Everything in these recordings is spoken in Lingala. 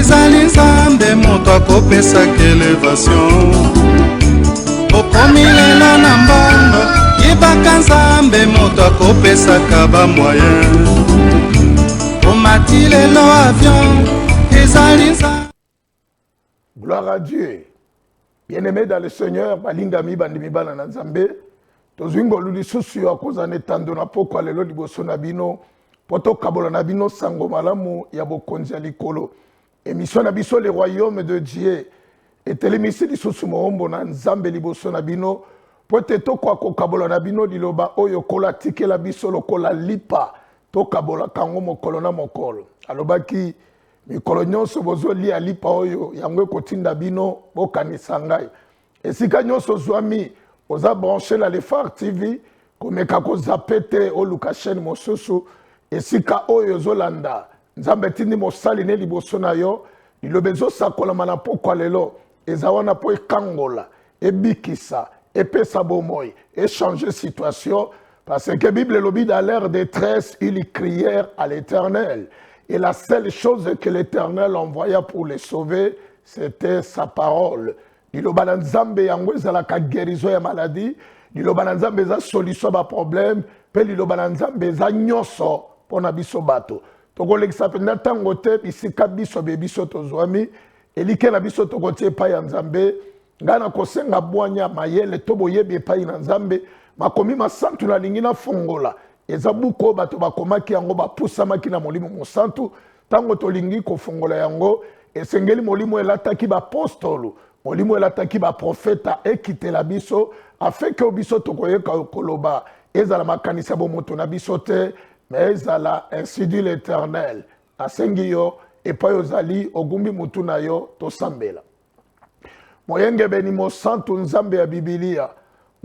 ezali nzambe moto akopesaka elevation okomi lelo na mbongo yebaka nzambe moto akopesaka bamoyen omati lelo avion ezali nzambe. Gloire à Dieu. Bien-aimé dans le Seigneur, balingami bandimi bana na nzambe tozwingo luli susu ya kozana etando na poko lelo liboso na bino poto kabola na bino sango malamu ya bokonzi ya likolo. Émission na biso le royaume de Dieu etelemisi lisusu moombo na nzambe liboso na bino pote tokwa kokabola na bino liloba oyo kola tikela biso lokola lipa tokabola kango mokolo na mokolo. Alobaki mikolo nyonso bozolia lipa oyo yango ekotinda bino bokanisa ngai. Esika nyonso zwami oza branché la Lefar TV komeka kozape te oluka chaîne mosusu esika oyo zolanda nzambe tindi mosali ne liboso na yo liloba ezosakolama na pokwa lelo eza wana po ekangola ebikisa epesa bomoi échanger situation parce que Bible elobi dans leur détresse ils crièrent à l'Éternel et la seule chose que l'Éternel envoya pour les sauver c'était sa parole. Liloba na nzambe yango ezalaka guérison ya maladie, liloba na nzambe eza solution ba problème, pe liloba na nzambe eza nyonso pona biso bato. Tokolekisa penda tango te bisika biso be biso tozwami, elike na biso tokotie epai ya nzambe, nga na kosenga bwanya mayele to boyebi epai na nzambe, makomi masantu na lingi na fongola, eza buko bato bakomaki yango bapusamaki na molimo mosantu, tango tolingi kofongola yango, esengeli molimo elataki bapostolo, molimo elataki baprofeta ekitela biso afin que biso tokoyeka koloba ezala makanisa bomoto na biso te mais ezala ainsi dit l'Éternel asengi yo epai ozali ogumbi mutu na yo tosambela moyenge beni mosantu nzambe ya Biblia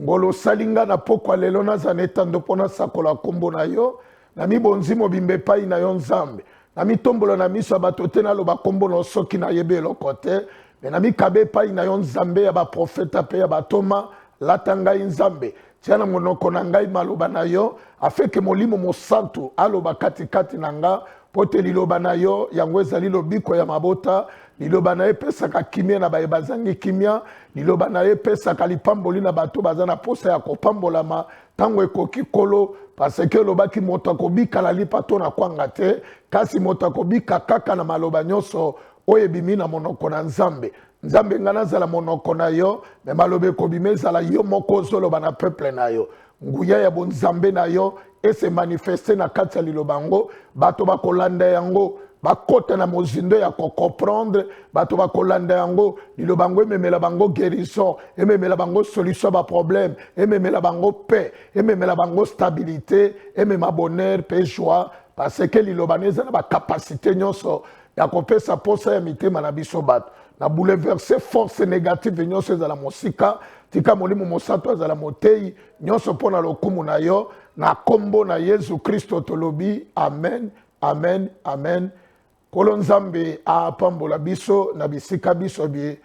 ngolo salinga na pokwa lelo nazana etando mpona sakola kombo na yo na mibonzi mobimba epai na yo nzambe na mitombola na miso ya bato te naloba kombo na soki nayebi eloko te mais na mikabe epai na yo nzambe ya baprofeta mpe ya batoma lata ngai nzambe tia na monoko na ngai maloba na yo afeke molimo mosantu aloba katikati na nga po te liloba na yo yango ezali lobiko ya mabota liloba na ye epesaka kimia na baye bazangi kimia liloba na ye epesaka lipamboli na bato baza na posa ya kopambolama ntango ekoki kolo parce que lobaki moto akobika na lipa to na kwanga te kasi moto akobika kaka na maloba nyonso oyo ebimi na monoko na nzambe nzambe nga nazala monoko na yo me maloba ekobima ezala yo moko ozoloba na peuple na yo nguya ya bonzambe na yo ese manifeste na kati ya liloba yango bato bakolanda yango bakota na mozindo ya kokomprendre bato bakolanda yango liloba yango ememela bango guérison ememela bango solution ba problème ememela bango paix ememela bango stabilité emema bonheur pe joie parce que liloba eza na bakapasité nyonso ya kopesa posa ya mitema na biso bato na bouleverser force négative nyonso ezala mosika tika molimo mosantu azala motei nyonso mpona lokumu na yo na kombo na Yesu Kristo tolobi amen amen amen. Kolo nzambe apambola biso na bisika biso bie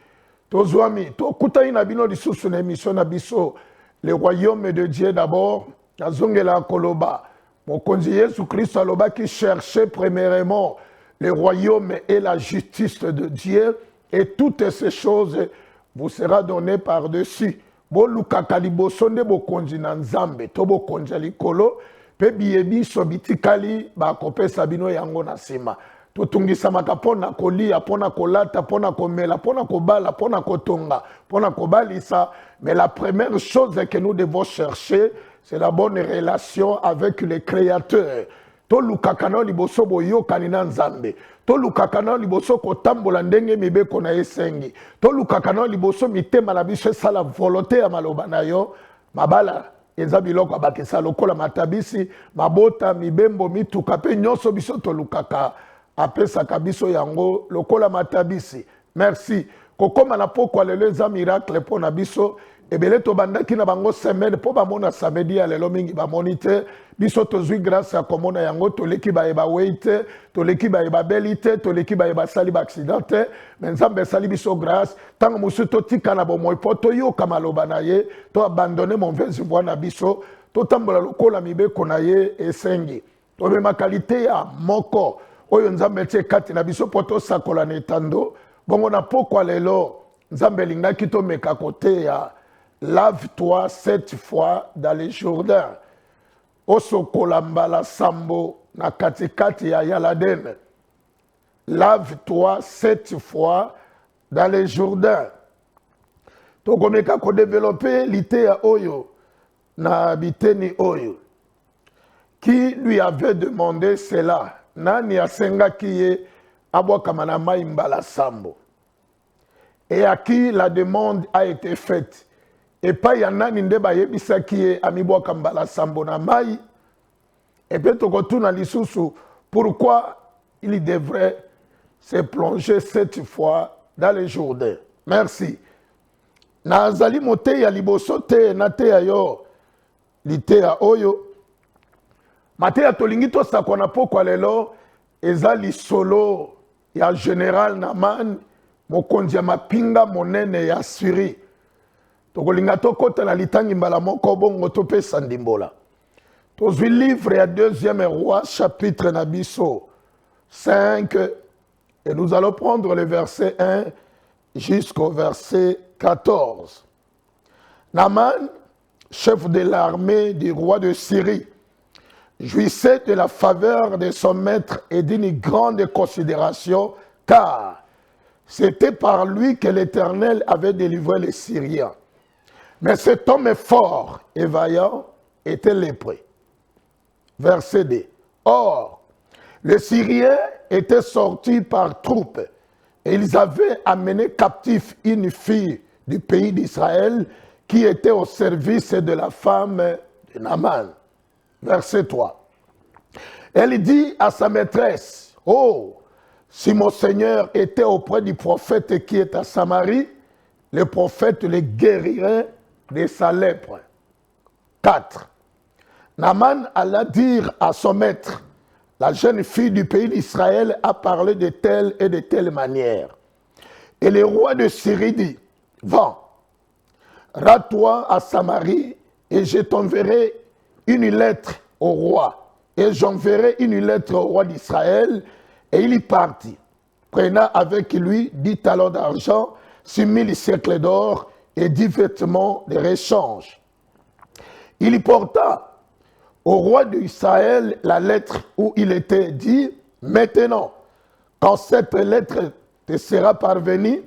tozwami tokutani na bino lisusu na émission na biso le royaume de Dieu d'abord nazongela koloba mokonzi Yesu Kristo alobaki chercher premièrement le royaume et la justice de Dieu et toutes ces choses vous sera donné par-dessus. Bo lukaka liboso nde bokonzi na nzambe to bokonzi likolo pe biyebi sobitikali bakopesa bino yango na sima. Totungisamaka pona kolia, pona kolata, pona komela, pona kobala, pona kotonga, pona kobalisa. Mais la première chose que nous devons chercher, c'est la bonne relation avec le Créateur. To lukakana liboso boyo kanina nzambe. To lukakana liboso kotambola ndenge mibeko na esengi. To lukakana liboso mitema na biso sala volonté ya maloba na yo. Mabala eza biloko abakisa lokola matabisi, mabota, mibembo, mituka pe nyonso biso to lukaka. Apesa kabiso yango lokola matabisi. Merci. Kokoma na pokwa lelo eza miracle po na biso. Ebele to bandaki na bango semaine po bamona samedi ya lelo mingi bamonite. Biso tozwi grâce ya komona yango toleki bayeba weite, toleki bayeba belite, toleki bayeba sali ba accidente. Nzambe sali biso grâce. Tango musu totika na bomoi po toyoka maloba na ye, to abandonner mauvaise voie na biso, to tambola lokola mibeko na ye esengi. To mema qualité ya moko oyo nzambe tie kati na biso poto sakola na etando bongo na pokwa lelo nzambe lingaki to meka kote ya lave-toi 7 fois dans le Jourdain osokola mbala sambo na katikati ya Yaladene. Lave-toi 7 fois dans le Jourdain. Tokomeka ko développer l'ité ya oyo na biteni oyo. Qui lui avait demandé cela? Nani asenga kiye abwakama na mai mbala sambo. Et à qui la demande a été faite? Et pas yanani nde bayebisa kiye amibwaka mbala sambo na mai. Et puis tokotuna lisusu pourquoi il devrait se plonger 7 fois dans le Jourdain. Merci. Nazali mote ya liboso te na te ya yo lite ya oyo. Mate ya tolingi to sakona pokwa lelo eza lisolo ya Général Naman mokonzi ya mapinga monene ya Syrie. Tokolinga tokota na litangi mbala moko bongo topesa ndimbola. Tozwi livre ya 2e roi chapitre nabiso 5 et nous allons prendre le verset 1 jusqu'au verset 14. Naman, chef de l'armée du roi de Syrie, jouissait de la faveur de son maître et d'une grande considération, car c'était par lui que l'Éternel avait délivré les Syriens. Mais cet homme fort et vaillant était lépreux. Verset 2. Or, les Syriens étaient sortis par troupes et ils avaient amené captif une fille du pays d'Israël qui était au service de la femme de Naman. Verset 3. Elle dit à sa maîtresse, « Oh, si mon Seigneur était auprès du prophète qui est à Samarie, le prophète le guérirait de sa lèpre. » 4. Naman alla dire à son maître, « La jeune fille du pays d'Israël a parlé de telle et de telle manière. » Et le roi de Syrie dit, « Va, rends-toi à Samarie et je t'enverrai une lettre au roi. Et j'enverrai une lettre au roi d'Israël. » Et il y partit, prenant avec lui 10 talents d'argent, 6000 siècles d'or et 10 vêtements de rechange. Il y porta au roi d'Israël la lettre où il était dit, « Maintenant, quand cette lettre te sera parvenue,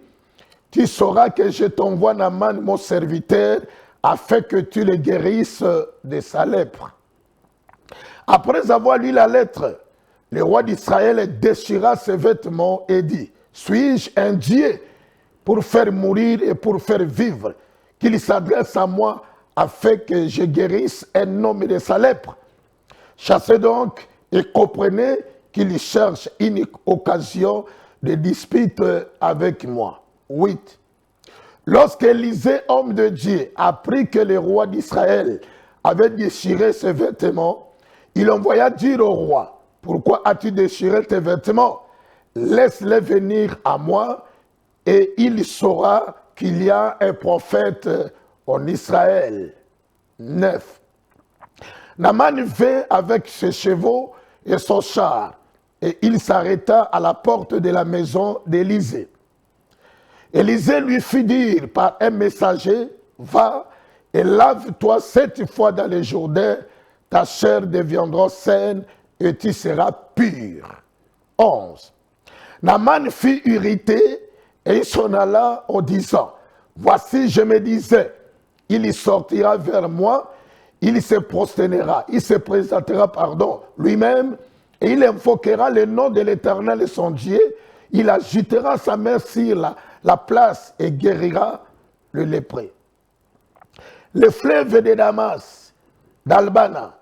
tu sauras que je t'envoie Naman, mon serviteur, afin que tu le guérisses de sa lèpre. » Après avoir lu la lettre, le roi d'Israël déchira ses vêtements et dit, « Suis-je un Dieu pour faire mourir et pour faire vivre, qu'il s'adresse à moi afin que je guérisse un homme de sa lèpre? Chassez donc et comprenez qu'il cherche une occasion de dispute avec moi. » 8. Lorsque Élisée, homme de Dieu, apprit que le roi d'Israël avait déchiré ses vêtements, il envoya dire au roi, « Pourquoi as-tu déchiré tes vêtements? Laisse-les venir à moi, et il saura qu'il y a un prophète en Israël. » 9. Naman vint avec ses chevaux et son char, et il s'arrêta à la porte de la maison d'Élisée. Élisée lui fit dire par un messager, « Va et lave-toi 7 fois dans le Jourdain, ta chair deviendra saine et tu seras pur. » 11. Naman fut irrité et il s'en alla en disant, « Voici, je me disais, il sortira vers moi, il se prosternera, il se présentera, lui-même, et il invoquera le nom de l'Éternel et son Dieu, il agitera sa main sur la place et guérira le lépreux. » Les fleuves de Damas, d'Albana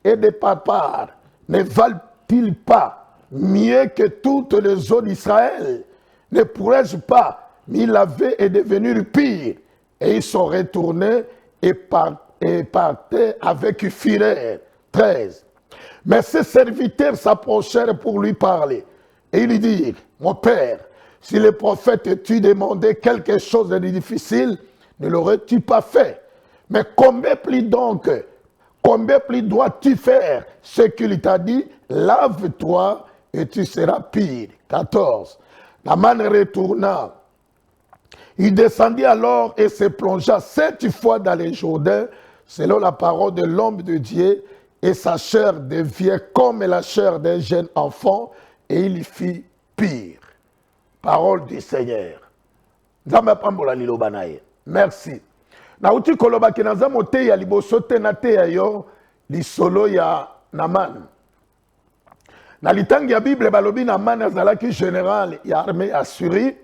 et de Papar ne valent-ils pas mieux que toutes les eaux d'Israël? Ne pourrais-je pas m'y laver et devenir pire? Et ils sont retournés et partaient avec fureur. 13. Mais ses serviteurs s'approchèrent pour lui parler. Et ils lui dirent, « Mon père, si le prophète t'eût demandé quelque chose de difficile, ne l'aurais-tu pas fait? Mais combien plus dois-tu faire ce qu'il t'a dit? Lave-toi et tu seras pire. 14. Naman retourna. Il descendit alors et se plongea 7 fois dans les Jourdains, selon la parole de l'homme de Dieu, et sa chair devient comme la chair d'un jeune enfant, et il y fit pire. Parole du Seigneur. Merci. Nauti koloba ke naza mote ya liboso te na te ya yo lisolo ya Naman. Na litangi ya Bible balobi Naman azalaki général ya armée ya Syrie,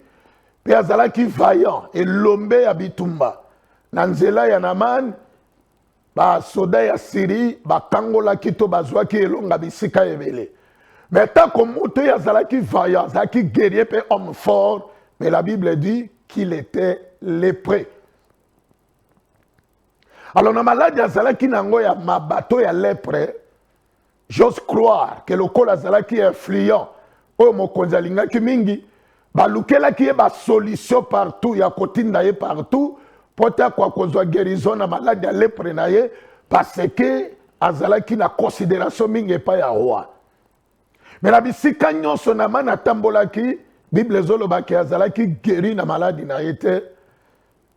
pe azalaki vaillant et lombe ya bitumba. Na nzela ya Naman ba soda ya Syrie bakangola kito bazwaki elonga bisika ebele. Mais tant que moto azalaki vaillant, azalaki guerrier pe homme fort, mais la Bible dit qu'il était lépreux. Alors, dans la maladie, azalaki nango ya mabato ya lèpre, j'ose croire que le col azalaki influent, o mokonzi alingaki mingi, balukelaki ye ba solution partout, ya kotinda ye partout, pota kwa kozwa guérison na maladie ya lèpre na ye, parce que azalaki na considération mingi pa ya roi. Mais la bisika nyonso na mana tambolaki, Bible zolobaki azalaki guéri na maladie na ye te.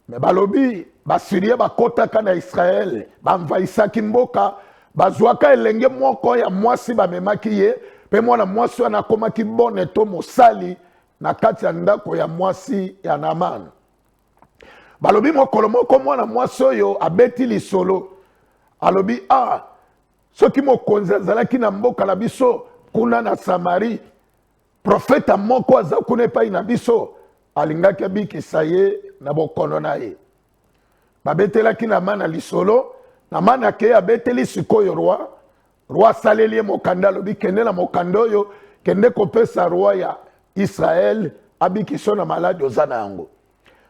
Mais balobi basirie bakotaka na Israël bamvaisaki mboka bazwaka elenge moko ya mwasi bamemaki ye pe mwana mwasi wana akomaki bone to mosali na kati ya ndako ya mwasi ya Naman. Balobi mokolo moko mwana mwasi oyo abeti lisolo alobi soki mokonzi azalaki na mboka na biso kuna na Samari profeta moko aza kuna epai na biso alingaki abikisa ye na bokono na ye. Babetelaki Naman na lisolo, Naman akei abeteli sikoyo roi saleli ye mokanda alobi kende na mokanda oyo kende kopesa roi ya Israël abikiso na maladi oza na yango.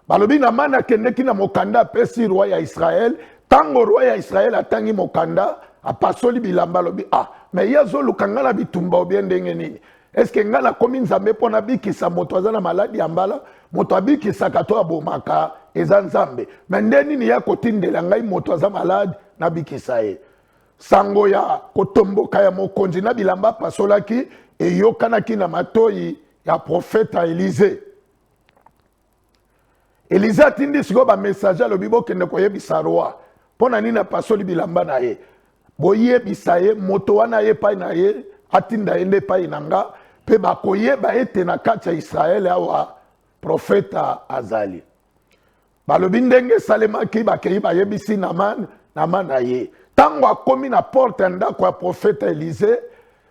Balobi Naman akendeki na mokanda apesi roi ya Israël, tango roi ya Israël atangi mokanda apasoli bilamba alobi mais ye azoluka nga na bitumba obie ndenge nini? Est-ce que nga na komi nzambe mpo na bikisa moto aza na maladi ya mbala, moto abikisaka to abomaka eza nzambe, me nde nini ya kotindela ngai moto aza maladi na bikisa ye? Sango ya kotomboka ya mokonzi na bilamba pasolaki eyokanaki na matoyi ya profeta Élisée. Élisée atindi siko ba message alobi bokende koyebisa roi mpo na nini apasoli bilamba na ye. Boyebisa ye moto wana ye pai na ye atinda ye nde pai na nga pe bakoyeba ete na kati ya Israele awa profeta azali. Balobi ndenge salemaki bakei bayebisi Naman na ye. Tango akomi na porte ya ndako ya profeta Élisée,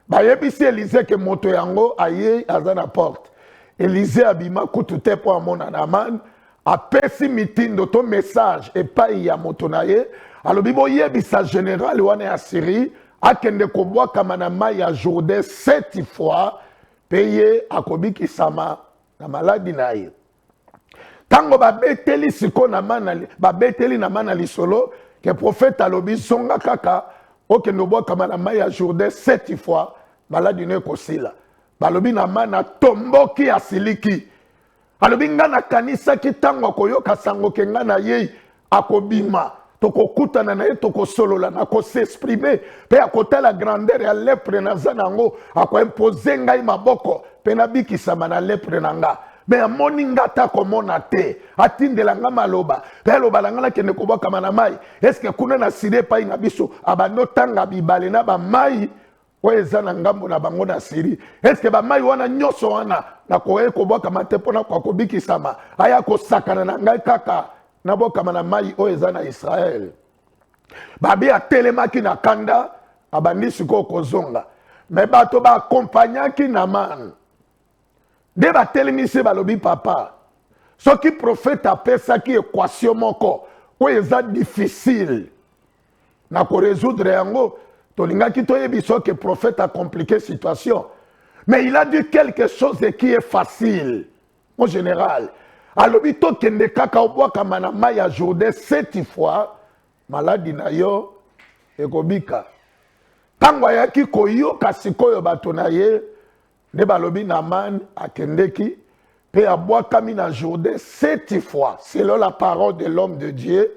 bayebisi Élisée ke moto yango aye aza na porte. Élisée abima kutu te po amona Naman, apesi mitindo to message epai ya moto na ye, alobi boyebisa général wana ya Syrie akende kobwakama na mai ya Jourdain 7 fois peye akobikisama na maladi na ye. Tango babeteli siko babeteli Naman na lisolo ke prophète alobi songa kaka okende obwakama na mai ya Jourdain 7 fois maladi ne kosila. Balobi Naman atomboki asiliki. Alobi nga nakanisaki tango akoyoka sango ke nga na ye akobima. Tokokutana na ye tokosolola na kosexprimer pe akotala grandeur ya lepre na zanango akoimpose ngai maboko pe nabikisama na lepre na nga. Me amoni nga ta komona te atindela nga maloba pe aloba na nga nakende kobwakama na mai. Eske kuna na Syrie pai na biso abando tanga bibale na bamai oyo eza na ngambo na bango na Syrie. Eske bamai wana nyonso wana nakoye kobwakama te mpona kobikisama aya kosakana na ngai kaka nabokama na mai oyo eza na Israël. Babi atelemaki na kanda abandi siko kozonga. Me bato baakompanyaki Naman. Nde batelemisi balobi papa. Soki profeta apesaki équation moko oyo eza difficile na korésoudre yango, tolingaki toyebi soki prophète a compliqué situation. Mais il a dit quelque chose qui est facile. En général, alobi tokende kaka obwakama na mai ya Jourdain 7 fois maladi na yo ekobika. Tango ayaki koyoka sikoyo bato na ye nde balobi Naman akendeki pe abwakami na Jourdain 7 fois selon la parole de l'homme de Dieu.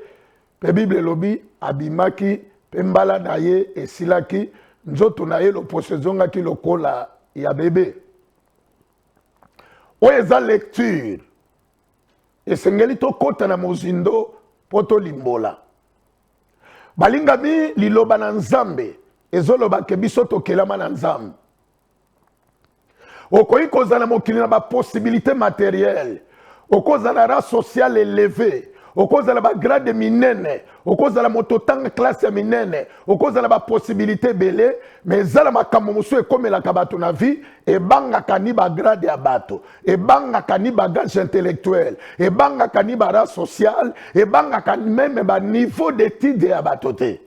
Pe Bible lobi abimaki pe mbala na ye esilaki nzoto na ye loposo ezongaki lokola ya bébé. Oyo eza lecture. Esengeli tokota na mozindo po tolimbola. Balingami liloba na Nzambe ezoloba ke biso tokelama na Nzambe. Okoki kozala mokili na ba possibilité matérielle. Okozala race sociale élevée. Okozala ba grade minene. Okozala mototanga classe ya minene. Okozala ba possibilité belé. Mais zala makambo musu ekomelaka bato na vie. Ebangaka ni ba grade ya bato. Ebangaka ni bagage intellectuel. Ebangaka ni ba race sociale. Ebangaka même ba niveau d'étude ya bato te.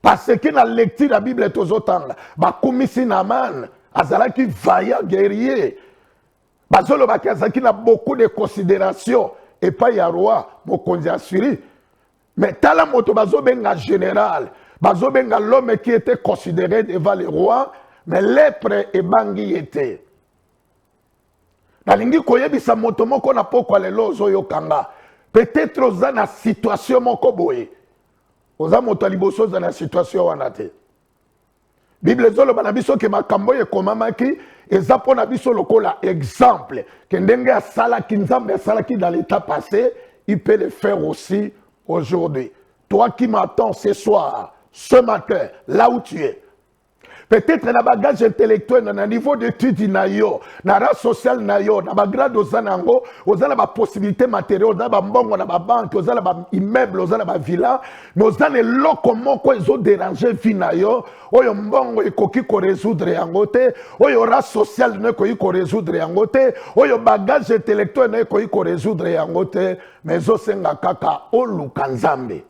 Parce que na lecture la Bible est tozotanga. Ba komisi Naaman. Azalaki vaillant guerrier. Bazolo bakazaki na beaucoup de considération. Et pas ya roi, mokonzi asuri. Mais tala moto bazobenga général. Bazobenga l'homme qui était considéré devant le roi. Mais lèpre et bangi était. Nalingi koyebisa moto moko na poko lelo zoyo kanga. Peut-être oza na situation moko boye. Oza moto liboso za na situation wana te. Bible zolo banabiso ke makambo ye komamaki eza pona biso lokola exemple que ndenge asala ki Nzambe asala ki dans l'état passé, il peut le faire aussi aujourd'hui. Toi qui m'attends ce soir, ce matin, là où tu es. Peut-être na bagage intellectuel na niveau d'études na yo, na race sociale na yo, na bagrade ozanango, ozana ba possibilité matérielle, ozana ba mbongo na ba banque, ozana ba immeuble, ozana ba villa, mais ozana loko moko ezo déranger vie na yo, oyo mbongo ekoki ko résoudre yango te, oyo race sociale ne ekoki ko résoudre yango te, oyo bagage intellectuel ne ekoki ko résoudre yango te, mais osenga kaka oluka Nzambe.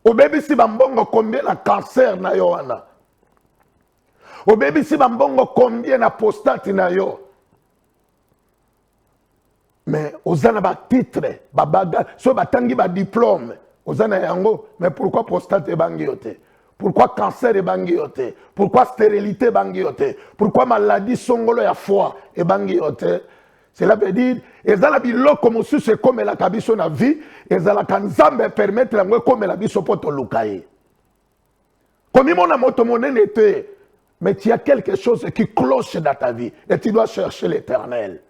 Obebisi bambongo combien na cancer na yo wana. Obebisi bambongo combien na prostate na yo. Mais ozana ba titre, ba baga, so batangi ba diplôme, ozana yango, mais pourquoi prostate bangi yote? Pourquoi cancer e bangi yote? Pourquoi stérilité bangi yote? Pourquoi maladie songolo ya foie e bangi yote? Cela veut dire, ezala biloko mosusu comme la kabiso na vie, ezala Nzambe permettre la comme la biso poto lukaye. Comme mon moto monene te, mais il y a quelque chose qui cloche dans ta vie et tu dois chercher l'Éternel.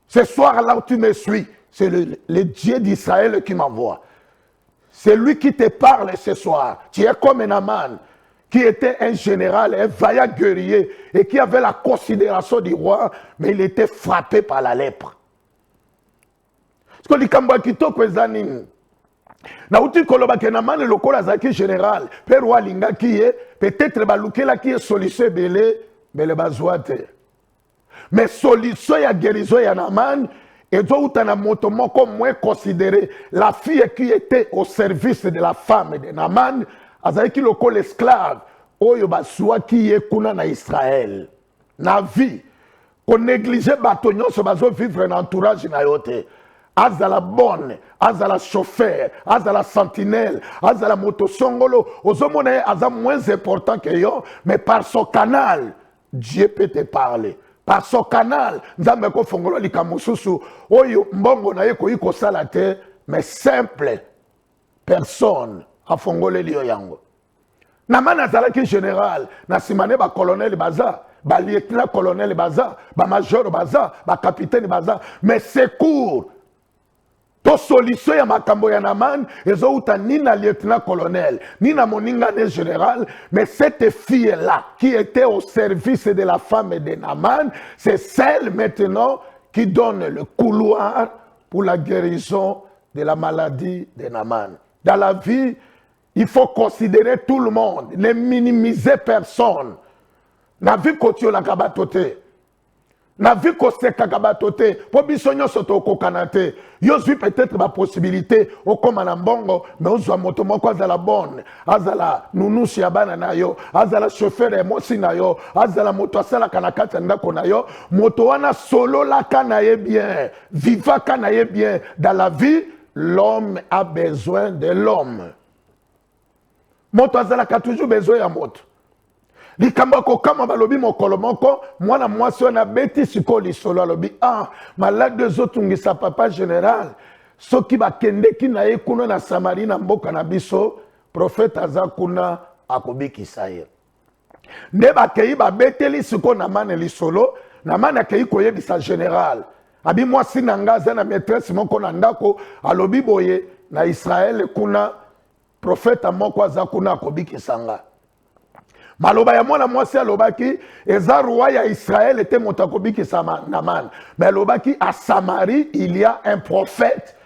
Ce soir là où tu me suis, c'est le Dieu d'Israël qui m'envoie. C'est lui qui te parle ce soir. Tu es comme Naaman, qui était un général, un vaillant guerrier, et qui avait la considération du roi, mais il était frappé par la lèpre. Parce que les kitoko ezanini. Na uti koloba ke Naaman lokola zaki général, pe roi linga qui est, peut-être balukela qui est solution belé, mais le bazouate. Mais solution ya guérison ya Naaman, et d'autres na moto moko moins considéré, la fille qui était au service de la femme de Naaman, azalaki loko l'esclave oyo baswa ki ye kuna na Israël na vie ko négliger bato nyonso bazo vivre na entourage na yote azala bonne azala chauffeur azala sentinelle azala motosongolo ozomona aza moins important que yo mais par son canal Dieu peut te parler par son canal Nzambe ko fongolo likamususu oyo mbongo na ye ko iko sala te mais simple personne a fongole liyo yango. Naaman azalaki général, na simane ba colonel baza, ba lieutenant colonel baza, ba major baza, ba capitaine baza, mais secours. To solution ya makambo ya Naaman, ezo uta ni na lieutenant colonel, ni na moninga ne général, mais cette fille-là, qui était au service de la femme de Naaman, c'est celle maintenant qui donne le couloir pour la guérison de la maladie de Naaman. Dans la vie, il faut considérer tout le monde, ne minimiser personne. Na vie kotio la kabatote. Na vie kose kakabatote. Po bisonyo soto kokanate. Yo zui peut-être ma possibilité au comme anambongo, mais on soit motomoko azala bonne. Azala nunushi abana na yo. Azala chauffeur emosi na yo. Azala moto asala kanakata ndako na yo. Moto wana solo la kanaye bien. Viva kanaye bien. Dans la vie, l'homme a besoin de l'homme. Moto azalaka toujours besoin ya moto. Likambo ko kama balobi mokolo moko mwana mwasi na beti siko lisolo alobi malade de zotungisa papa général soki bakendeki na ye kuna na Samarie na mboka na biso prophète aza kuna akobikisa ye. nde bakei babeteli siko Naman lisolo. Naman akei koyebisa général abi mwasi na nga aza na maîtresse moko na ndako alobi boye na Israël kuna prophète moko aza kuna akobikisa nga. Maloba ya mwana mwasi alobaki eza roi ya Israël était moto akobikisa Naman. Mais alobaki à Samarie il y a un prophète.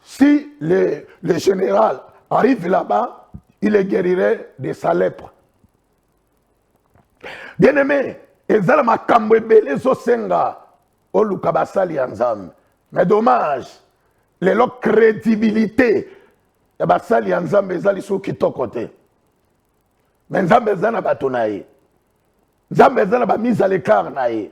Si le général arrive là-bas, il le guérirait de sa lèpre. Bien aimé, ezala makambo ebele zosenga oluka basali ya Nzambe. Mais dommage, lelo crédibilité ya basali ya Nzambe ezali so kitoko te. Mais Nzambe ezana bato na ye. Nzambe ezana ba mise à l'écart na ye.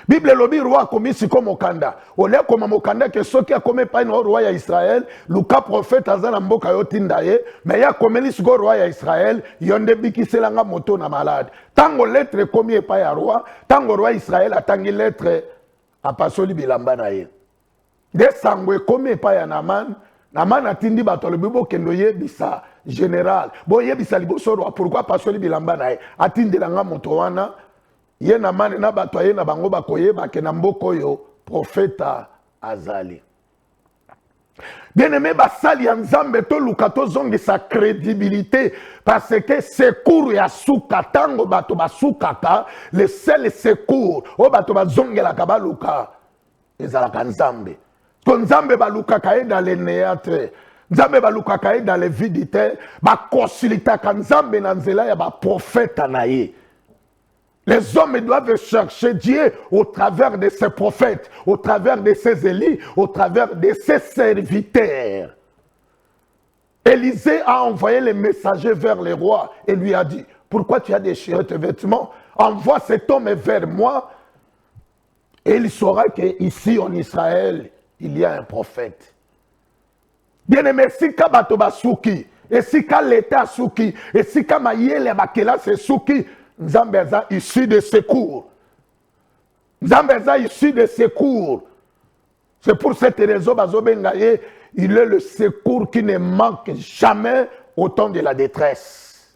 Bible lobi roi komisi ko mokanda. Ole koma mokanda ke soki akome pa no roi ya Israël, Luka prophète azana mboka yo tinda ye, mais ya komeli siko roi ya Israël, yonde bikiselanga moto na malade. Tango lettre komi pa ya roi, tango roi Israël atangi lettre apasoli bilamba na ye. De sangwe komi pa ya Naman, Naman atindi bato le bibo kendo ye bisa général. Bo ye bisa liboso roi pourquoi pasoli bilamba na ye? Atindi langa moto wana ye Naman na bato ye na bango bakoyeba ke na mboko yo profeta azali. Bien-aimé basali ya Nzambe to luka to zongi sa crédibilité parce que secours ya suka tango bato basukaka le seul secours o bato bazongelaka baluka ezalaka Nzambe. Ko Nzambe balukaka ye dans les néâtres, Nzambe balukaka ye dans les vides, ba consultaka Nzambe na nzela ya ba profeta na ye. Les hommes doivent chercher Dieu au travers de ses prophètes, au travers de ses élus, au travers de ses serviteurs. Élisée a envoyé les messagers vers le roi et lui a dit, pourquoi tu as déchiré tes vêtements? Envoie cet homme vers moi et il saura qu'ici en Israël, il y a un prophète. Bien-aimé, si Kabato Basuki, et si Kaleta Suki, et si Kamayele Bakela Suki, Nzambe eza issu de secours. Nzambe eza issu de secours. C'est pour cette raison, Bazobengaye, il est le secours qui ne manque jamais au temps de la détresse.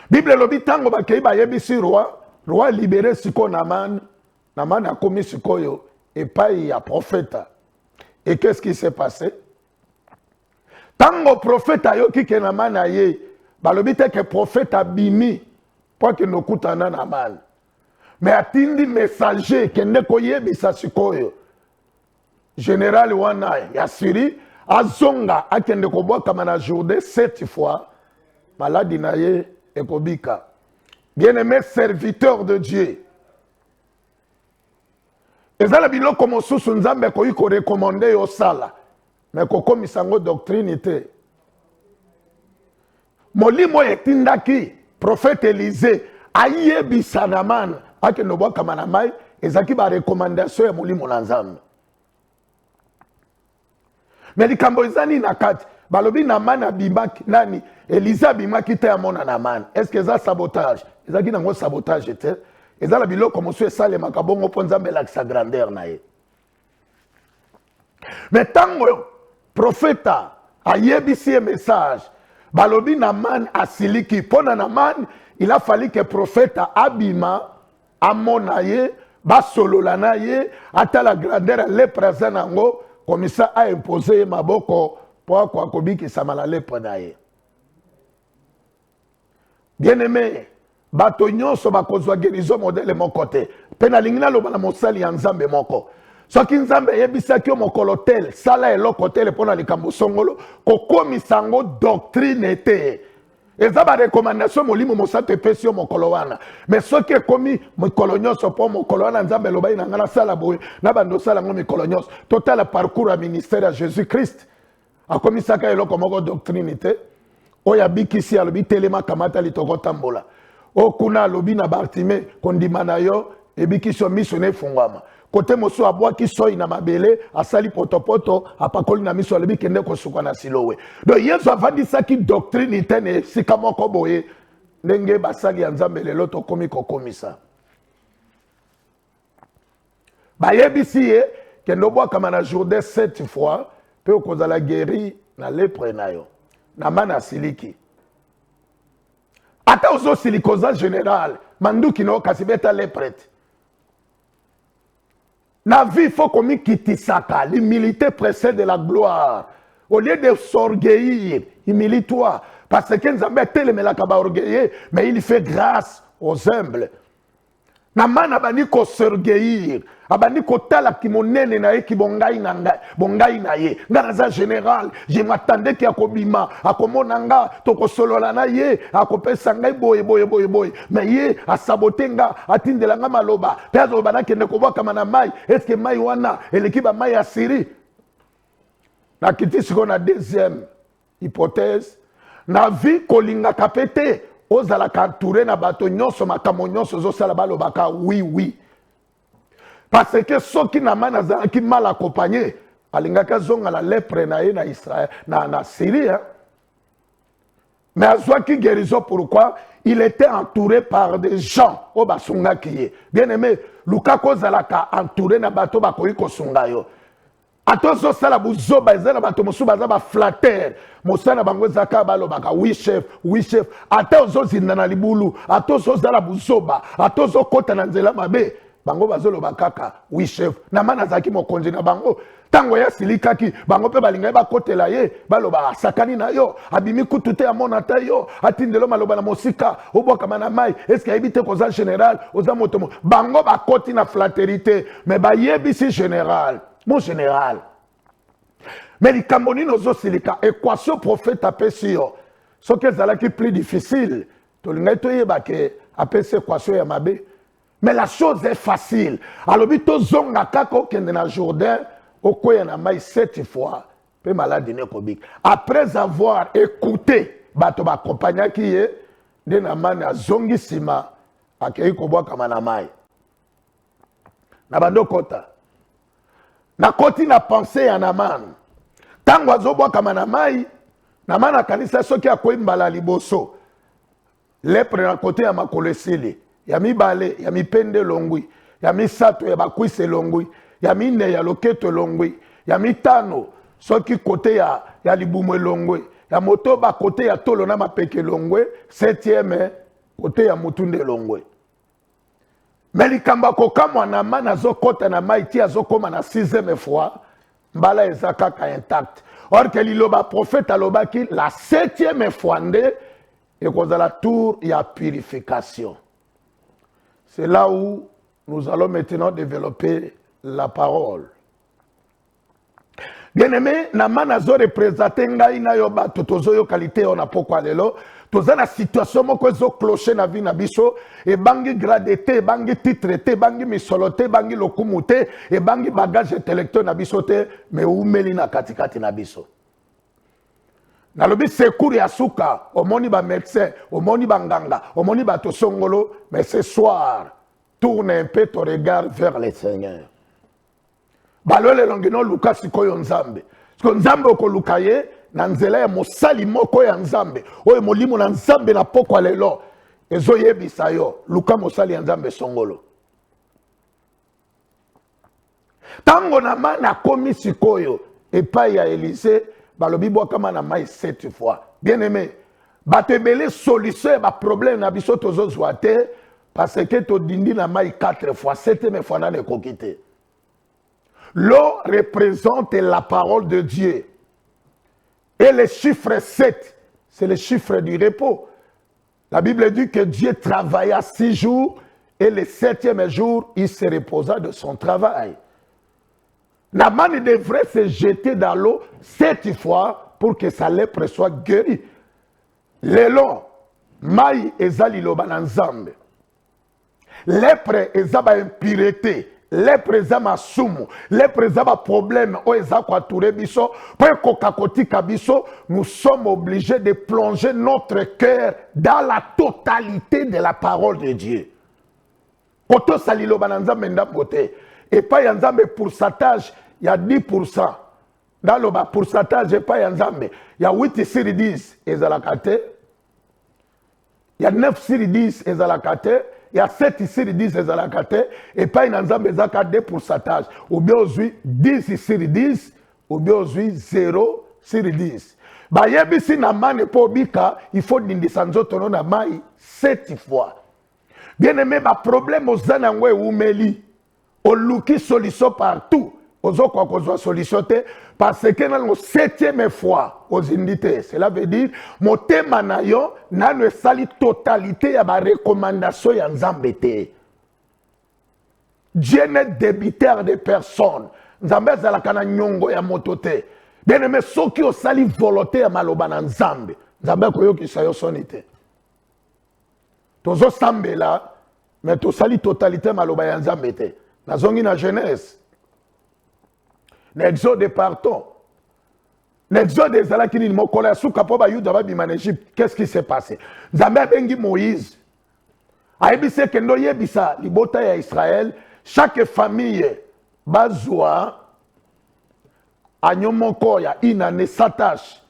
Bible lobi tango bakei ba yebisi roi libéré siko Naman a commis sikoyo et pas il y a prophète. Et qu'est-ce qui s'est passé? Tango prophète ayoki ke Naman aye, balobi te que prophète abimi pour que nous kutana Naman. Mais atindi messager que ne koyebisa sikoyo. Général wana ya Syrie azonga akende kobwaka mana journée 7 fois maladi na ye ekobika. Bien-aimé serviteur de Dieu. Ezala biloko mosusu Nzambe koyi ko recommander yo sala. Mais kokomisa ngo doctrine te. Molimo etindaki prophète Élisée ayebisa Naman akende kobwaka mana mai ezaki ba recommandation ya molimo na Nzambe. Mais likambo ezani na kati balobi Naman abimaki nani Élisée abimaki te amona Naman. Est-ce que ça sabotage? Ezaki nango sabotage te. Ezala biloko mosu esalemaka bongo mpo Nzambe elakisa grandeur na ye. Mais tango prophète ayebisi ye message balobi Naman asiliki pona Naman il a fallu que prophète abima amona ye basolola na ye ata la grandeur lepre nango comme ça a imposé maboko pour quoi kobikisa la lepre na ye. Bien-aimé, bato nyonso bakozwa guérison modèle mon côté. Pena lingina lo bana mosali ya Nzambe moko. Soki Nzambe yebisaki mokolo tel, sala eloko tel pona likambo songolo, kokomisa ngo doctrine te. Eza ba recommandation molimo mosate pesio mokolo wana. Mais soki ekomi mokolo nyonso po mokolo wana Nzambe lobai na ngana sala boye, na bando sala ngo mokolo nyonso. Total parcours à ministère à Jésus-Christ. Akomisaka eloko moko doctrine te. Oya bikisi alobi telema kamata litoko tambola. O kuna alobi na Bartime kondima na yo ebikisi o miso ne fungwama. Kote mosu abwaki soi na mabele asali potopoto apakoli na miso alobi kende kosuka na silowe. Donc Yesu avandisaki doctrine itene sika moko boye ndenge basali ya Nzambe lelo tokomi kokomisa. Bayebisi ye kendo bwaka na journée 7 fois pe okozala guéri na lepre na yo. Naman asiliki. ata ozo silikoza général manduki no kasibeta leprete na vie il faut qu'on kitisaka l'humilité précède la gloire au lieu de s'orgueillir humilie-toi parce que Nzambe telemelaka ba orgueilleux mais il fait grâce aux humbles na mana bani ko s'orgueillir abandi ko tala ki monene na ye ki bongai na ye ngana général je m'attendais ki akobima akomona nga tokosolola na ye akopesa ngai boye mais ye asabote nga atindela nga maloba pe azoba na kende ko bwaka na mai est-ce que mai wana eleki ba mai ya Syrie na kiti siko na deuxième hypothèse na vie kolinga kapete ozala kantouré na bato nyonso makambo nyonso zosala balobaka oui parce que soki na mana azalaki mal accompagné alingaka zonga la lèpre na ye na Israël na Syrie hein? Mais azwaki guérison pourquoi il était entouré par des gens o basungaki ye bien aimé luka kozalaka entouré na bato bakoki kosunga yo atozo sala buzoba ezala bato mosu baza ba flatteur mosana bango ezaka balobaka oui chef atozo zinda na libulu atozo sala buzoba atozo kota na nzela mabe bango bazoloba kaka oui chef na mana zaki mokonzi na bango tango ya silikaki bango pe balinga ba kotela ye baloba sakani na yo abimi kutute ya monata yo atindelo maloba na mosika obwaka mana mai est-ce que habite koza général oza motomo bango ba koti na flatérité mais ba yebisi général mon général mais les Camerounais ozo silika équation prophète apesi yo ce que zalaki plus difficile to linga to yeba ke apesi équation ya mabe. Mais la chose est facile. Alors, bito zonga kako kende na Jourdain, okoya na mai 7 fois, pe malade ne kobik. Après avoir écouté, bato ba compagnia ki ye, de na mane a zongi sima, akei kobwa kama na mai. Na bando kota. Na koti na pensée ya na man. Tango azobwa kama na mai, na mana kanisa soki akoi mbala liboso. Lepre na kote ya makolo esili. Ya mibale, ya mipende longwi, ya misato ya bakwise longwi, ya mine ya loketo longwi, ya mitano soki kote ya libumwe longwe, ya motoba kote ya tolo na mapeke longwe, 7e kote ya mutunde longwe. Melikamba kokamwa na mana zo kota na maiti ya zo koma na 6e fois, mbala ezakaka intact. Or que liloba prophète alobaki la 7e fois nde et cause la tour ya purification. C'est là où nous allons maintenant développer la parole. Bien-aimé, namana zo représenter ngai na yo ba totozo yo qualité on a pourquoi lelo toza na situation moko zo clocher na vie na biso e bangi gradete bangi titrete bangi misolote bangi lokumute e bangi bagage intellectuel na biso te mais umeli na katikati na biso. Na lobi secours ya suka, omoni ba médecin, omoni ba nganga, omoni ba tosongolo, mais ce soir, tourne un peu ton regard vers le Seigneur. Balole longino luka sikoyo nzambe. Siko nzambe oko lukaye, na nzela ya mosali moko ya nzambe. Oye molimo na nzambe na pokwa lelo. Ezo yebisa yo, luka mosali ya nzambe songolo. Tango na mana komi sikoyo, epai ya Élysée, balobi bwa kama na mai 7 fois. Bien aimé, batebele solution ba problème na biso tozo zwate parce que to dindi na mai 4 fois, 7e fois na ne kokite. L'eau représente la parole de Dieu. Et le chiffre 7, c'est le chiffre du repos. La Bible dit que Dieu travailla 6 jours et le 7e jour, il se reposa de son travail. La manne devrait se jeter dans l'eau 7 fois pour que sa lèpre soit guérie. Lelo, mai ezali loba na nzambe. Lèpre ezaba impureté. Lèpre ezaba masumu. Lèpre ezaba problème. O eza kwa touré biso. Pour kokakotika biso, nous sommes obligés de plonger notre cœur dans la totalité de la parole de Dieu. Koto sali loba na nzambe ndambote. Et pas yanzambe pourcentage, il y a 10%. Dans le pourcentage, et pas yanzambe, il y a 8 sur 10 ezalakate. Il y a 9 sur 10 ezalakate. Il y a 7 sur 10 ezalakate. Et pas yanzambe ezaka 2%. Ou bien aujourd'hui 10 sur 10, ou bien aujourd'hui 0 sur 10. bayebisi na mane po bika il faut dindisa nzoto no na mai 7 fois. Bien aimé, ba problème ozana ngwe umeli oluki solution partout ozokwa kozwa solution te parce que na 7e fois ozindite. Cela veut dire motema na yo nano esali totalité ya ba recommandation ya Nzambe te. Dieu n'est débiteur de personne. Nzambe azalaka na nyongo ya moto te. Bien aimé, soki osali volonté ya maloba na Nzambe, Nzambe koyokisa yo soni te. Tozo sambela, mais tosali totalité maloba ya Nzambe te. Nazongi na Genèse. N'exode partons. N'exode ezalaki ni mokolo ya suka po ba Yuda babima na Égypte. Qu'est-ce qui s'est passé? Nzambe abengi Moïse. Ayebise kendo yebisa libota ya Israël, chaque famille bazwa agneau moko ya inane satash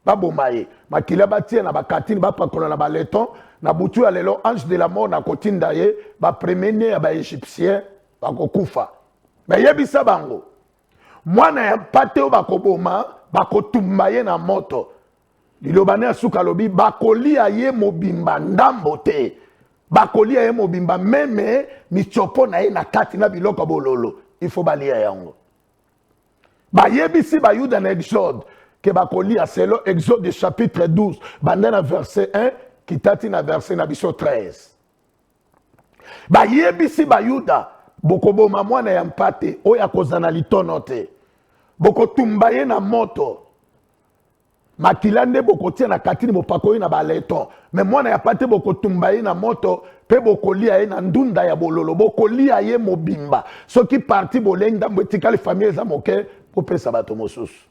babomaye makila batie na bakatini bapakola na baleton na butu ya lelo ange de la mort na kotinda ye ba premier ya ba égyptien bakokufa bayebisa bango mwana ya pate o bakoboma bakotumba ye na moto lilobane asuka lobi bakolia ye mobimba ndambo te bakolia ye mobimba meme michopo na ye na kati na biloko bololo il faut balia yango. Bayebisi bayuda na Exode ke bakolia selo Exode chapitre 12 bandana verset 1 kitati na verset na biso 13. Bayebisi bayuda bokoboma mwana ya mpate oya kozana litono te. Bokotumba ye na moto. Makilande bokotia na katini bopako na baleton. Mais mwana ya mpate bokotumba ye na moto pe bokolia ye na ndunda ya bololo. Bokolia ye mobimba. Soki parti bolenda mwetikali famille za moke pour pesa bato mosusu.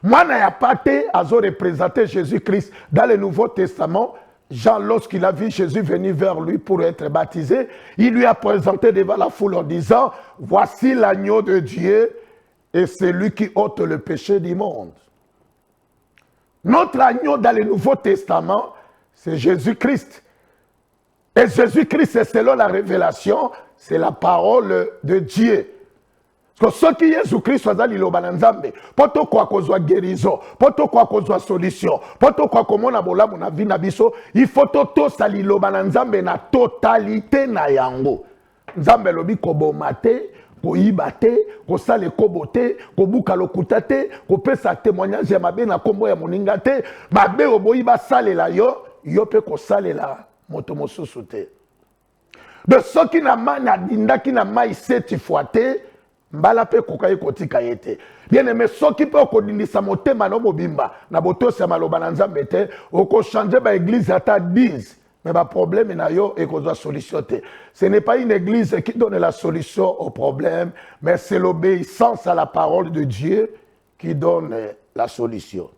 Mwana ya pate azo représenter Jésus-Christ dans le Nouveau Testament. Jean, lorsqu'il a vu Jésus venir vers lui pour être baptisé, il lui a présenté devant la foule en disant, voici l'agneau de Dieu et c'est lui qui ôte le péché du monde. Notre agneau dans le Nouveau Testament, c'est Jésus-Christ. Et Jésus-Christ, selon la révélation, c'est la parole de Dieu. Parce que ce qui est Jésus-Christ, c'est liloba nzambe. Poto kwa kozwa guérison, poto kwa kozwa solution, poto kwa komona bolamu na vie na biso, il faut to sa liloba nzambe na totalité na yango. Nzambe lobi koboma te, koyiba te, kosala ekobo te, kobuka lokuta te, kopesa témoignage ya mabe na kombo ya moninga te, mabe oboyi basalela yo, yo pe kosalela moto mosusu te. De soki na mana dindaki na mai 7 fois te, mbala pe kokaye kotika yete. Bien aimé, soki pe okodindisa motema no mobimba na botosi ya maloba na Nzambe te, oko changer ba église ata 10. Mais le problème na yo et qu'on doit solutionner. Ce n'est pas une église qui donne la solution au problème, mais c'est l'obéissance à la parole de Dieu qui donne la solution.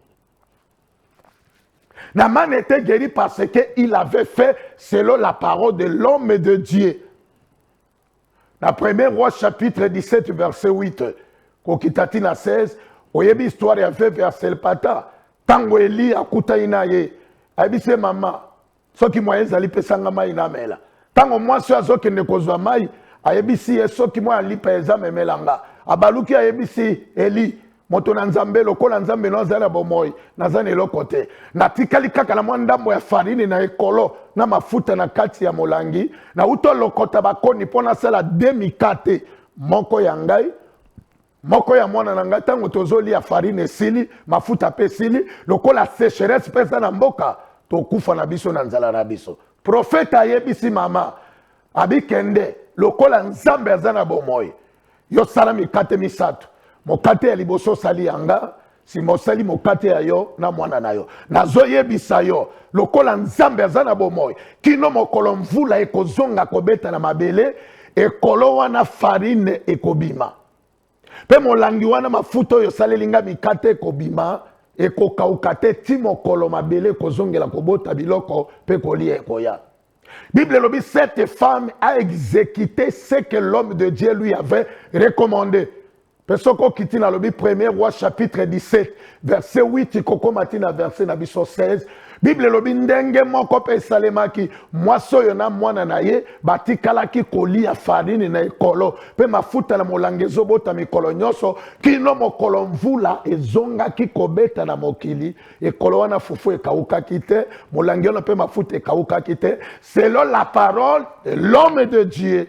Naaman était guéri parce qu'il avait fait selon la parole de l'homme et de Dieu. Dans 1er Roi chapitre 17 verset 8, Kokitatina 16, oyebi histoire ya fait verset le pata. Tango Eli akuta inaye, abise mama. Soki moye zali pesanga mai na mela. Tango mwasi azoki nekozwa mai, ayebisi ye soki moye alipa eza memelanga. Abaluki ayebisi Eli, moto na Nzambe lokola Nzambe no zala bomoi, nazane lokote. Na tikali kaka na mwandambo ya farini na ekolo, na mafuta na kati ya molangi, na uto lokota bakoni pona sala demi-kate, moko ya ngai, moko ya mwana na ngai, tango tozoli ya farine esili, mafuta pe esili, lokola sécheresse pesa na mboka, tokufa na biso na nzala na biso. Profeta ayebisi mama abikende lokola Nzambe azana bomoi. Yo sala mikate misato. Mokate ya liboso sali yanga, si mosali mokate ya yo na mwana na yo. Nazo yebisa yo lokola Nzambe azana bomoi. Kino mokolo mvula ekozonga kobeta na mabele, ekolo wana farine ekobima. Pe molangi wana mafuta yo salelinga mikate ekobima. Eko kaukate timo kolo mabele kozongela kobota biloko pe kolia ekoya. Bible lobi cette femme a exécuté ce que l'homme de Dieu lui avait recommandé. Pesoko kitina lobi 1er Roi chapitre 17 verset 8 koko matina verset na biso 16. Bible lobi ndenge moko pe salemaki mwaso yona mwana na ye batikalaki kolia farine na ekolo pe mafuta na molangezo bota mikolo nyoso kino mokolo mvula ezongaki kobeta na mokili ekolo wana fufu ekaukaki te molangi wana pe mafuta ekaukaki te selon la parole de l'homme de Dieu.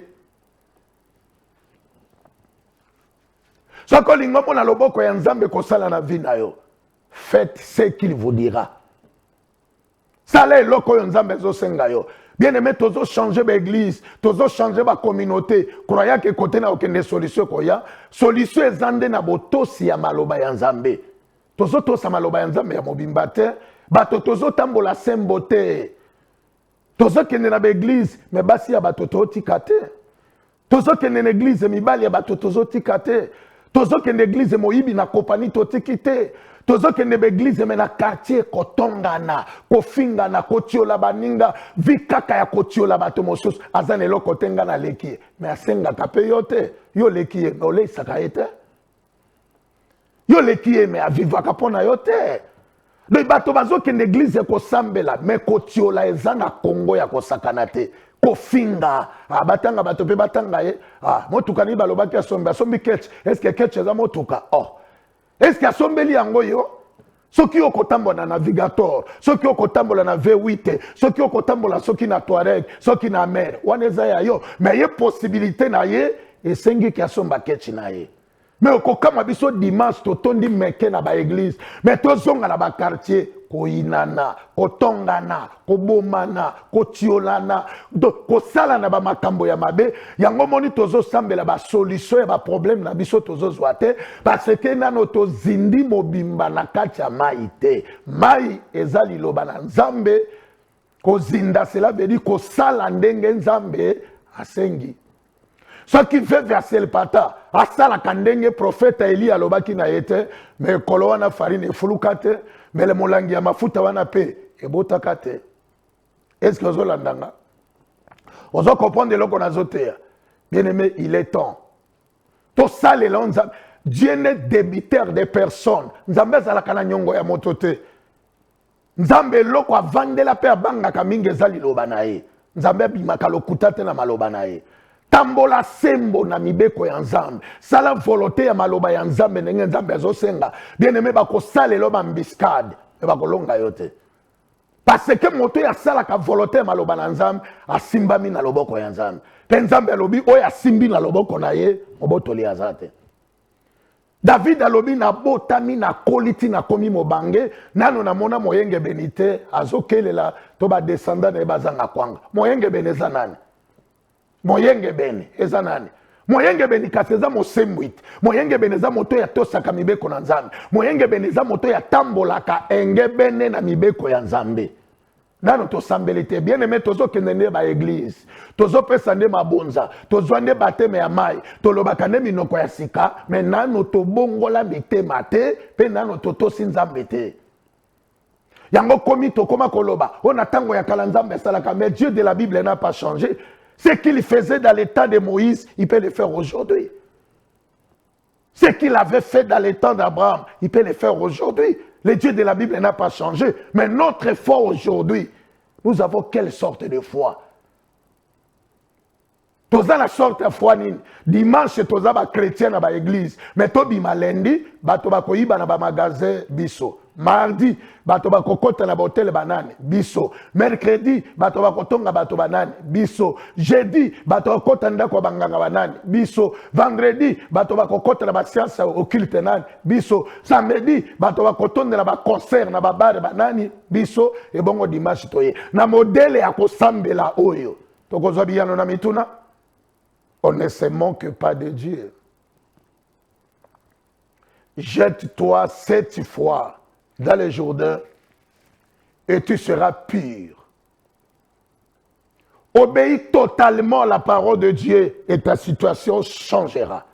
Soko lingo mona loboko ya Nzambe kosala na vie na yo, faites ce qu'il vous dira. Salé loko yo Nzambe zo senga yo. Bien aimé, tozo changer l'église, tozo changer la communauté. Croyez que côté na aucune solution koya. Solution ezande na botosi ya maloba ya Nzambe. Tozo tosa maloba ya Nzambe ya mobimbate. Bato tozo tambola sembote. Tozo kende na l'église, mais basi ya bato totikate. Tozo kende na l'église, mibali ya bato tozo tikate. Tozo kende l'église moyibi na kompani totikite. Tozo kende l'église mais na quartier kotongana, kofingana, kotiola baninga, vikaka ya kotiola bato mosusu, azane lo kotenga na leki. Mais asenga kape yote, yo leki no le sakaete. Yo leki mais aviva kapona yote. Do bato bazo kende l'église ko sambela, mais kotiola ezana Kongo ya kosakanate. Kofinga batanga bato pe batanga ye motuka ni balobaki asombe asombi ketch est-ce que ketch za motuka est-ce que asombeli yango yo soki okotambola na navigateur soki okotambola na V8 soki okotambola soki na Touareg soki na mer waneza ya yo mais ye possibilité na ye esengi ki asomba ketch na ye mais okokama biso dimanche totondi meke na ba église mais tozonga na ba quartier koinana, kotongana, kobomana, kotiolana, kosala na ba makambo ya mabe, yango moni tozo sambela ba solution ya ba problème na biso tozo zwate, parce que nano to zindi mobimba na kati ya mai te. Mai ezali loba na Nzambe, kozinda cela veut dire kosala ndenge Nzambe asengi. Ce qui fait verser le pata, asala kandenge prophète Eli alobaki na yete, mais kolo wana farine fulukate, mais le molangi ya mafuta wana pe ebotakate. Est-ce que vous landanga? Ozo comprendre loko nazotea. Bien aimé, il est temps. To sale la Nzambe, Dieu n'est débiteur de personnes. Nzambe zala kana nyongo ya motote. Nzambe loko avandela pe abanga kaminge zali loba na ye. Nzambe bimaka lokutate na maloba na ye. Tambola sembo na mibeko ya Nzambe. Sala volonté ya maloba ya Nzambe ndenge Nzambe azosenga. Bien aimé bako sale loba mbiscade. Bako longa yote. Parce que moto ya sala ka volonté ya maloba na Nzambe asimbami na loboko ya Nzambe. Pe Nzambe alobi oyo asimbi na loboko na ye mobotoli azate. David alobi na botami na koliti na komi mobange nano na mona moyenge benite azokelela to ba descendant na bazanga kwanga. Moyenge beneza nani? Moyenge bene eza nani? Moyenge bene kaseza mosembwit. Moyenge bene za moto ya tosaka mibeko na Nzambe. Moyenge bene za moto ya tambolaka enge bene na mibeko ya Nzambe. Nano to sambelite bien aimé tozo kenene ba église. Tozo pesa nde mabonza, tozo nde bateme ya mai, tolobaka nde minoko ya sika, mais nano to bongola mitema te, pe nano to tosi Nzambe te. Yango komi to koma koloba, on tango ya kala Nzambe salaka, mais Dieu de la Bible n'a pas changé. Ce qu'il faisait dans l'état de Moïse, il peut le faire aujourd'hui. Ce qu'il avait fait dans les temps d'Abraham, il peut le faire aujourd'hui. Le Dieu de la Bible n'a pas changé. Mais notre foi aujourd'hui, nous avons quelle sorte de foi? Toza la sorte de foi nini. Dimanche, toza ba chrétien na ba église. Mais tobi malendi, bato ba koyiba na ba magasin biso. Mardi, bato ba kokota na ba hotel banane biso. Mercredi, bato ba kotonga bato banane biso. Jeudi, bato ba kota ndako banganga banane biso. Vendredi, bato ba kokota na ba science occulte nane biso. Samedi, bato ba kotonda na ba concert na ba bar banane biso. Et bongo dimanche toye. Na modèle ya kosambela oyo. Tokozwa biyano na mituna. On ne se moque pas de Dieu. Jette-toi 7 fois dans le Jourdain et tu seras pur. Obéis totalement à la parole de Dieu et ta situation changera.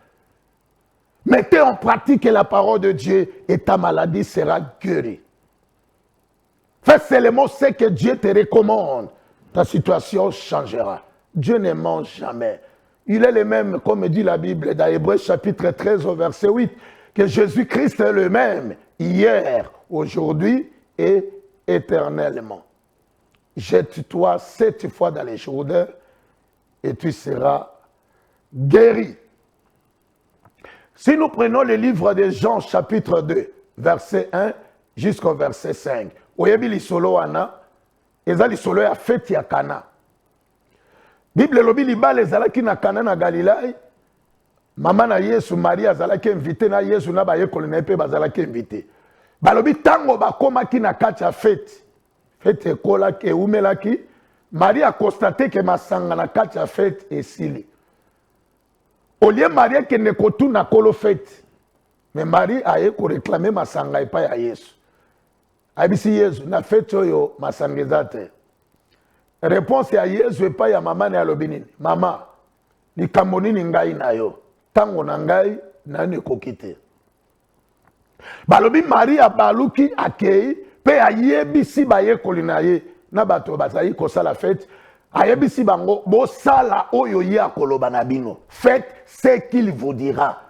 Mettez en pratique la parole de Dieu et ta maladie sera guérie. Fais seulement ce que Dieu te recommande. Ta situation changera. Dieu ne ment jamais. Il est le même, comme dit la Bible dans Hébreux chapitre 13 au verset 8, que Jésus-Christ est le même hier, aujourd'hui et éternellement. Jette-toi 7 fois dans les Jourdains et tu seras guéri. Si nous prenons le livre de Jean chapitre 2, verset 1 jusqu'au verset 5, oyebi lisolo wana, eza lisolo ya fête ya Kana. Bible lobi libala ezalaki na Kana na Galilée, mama na Yesu Maria azalaki invité na Yesu na bayekoli na pe bazalaki invité. Balobi tango bakomaki na kati ya fête. Fête ekolaki eumelaki, Maria a constaté que masanga na kati ya fête esili. Au lieu Maria qui ne kotu na kolo fête, mais Marie a réclamé masanga epa ya Yesu. Abisi Yesu na fête oyo masanga ezate. Réponse ya Yesu epa ya mama na alobinini. Mama, likambo nini ngai na yo? Tango na ngai nani kokite. Balobi Maria baluki akei pe ayebisi bayekoli na ye na bato bazali kosala fête. Ayebisi bango bo sala oyo ye akoloba na bino. Faites ce qu'il vous dira.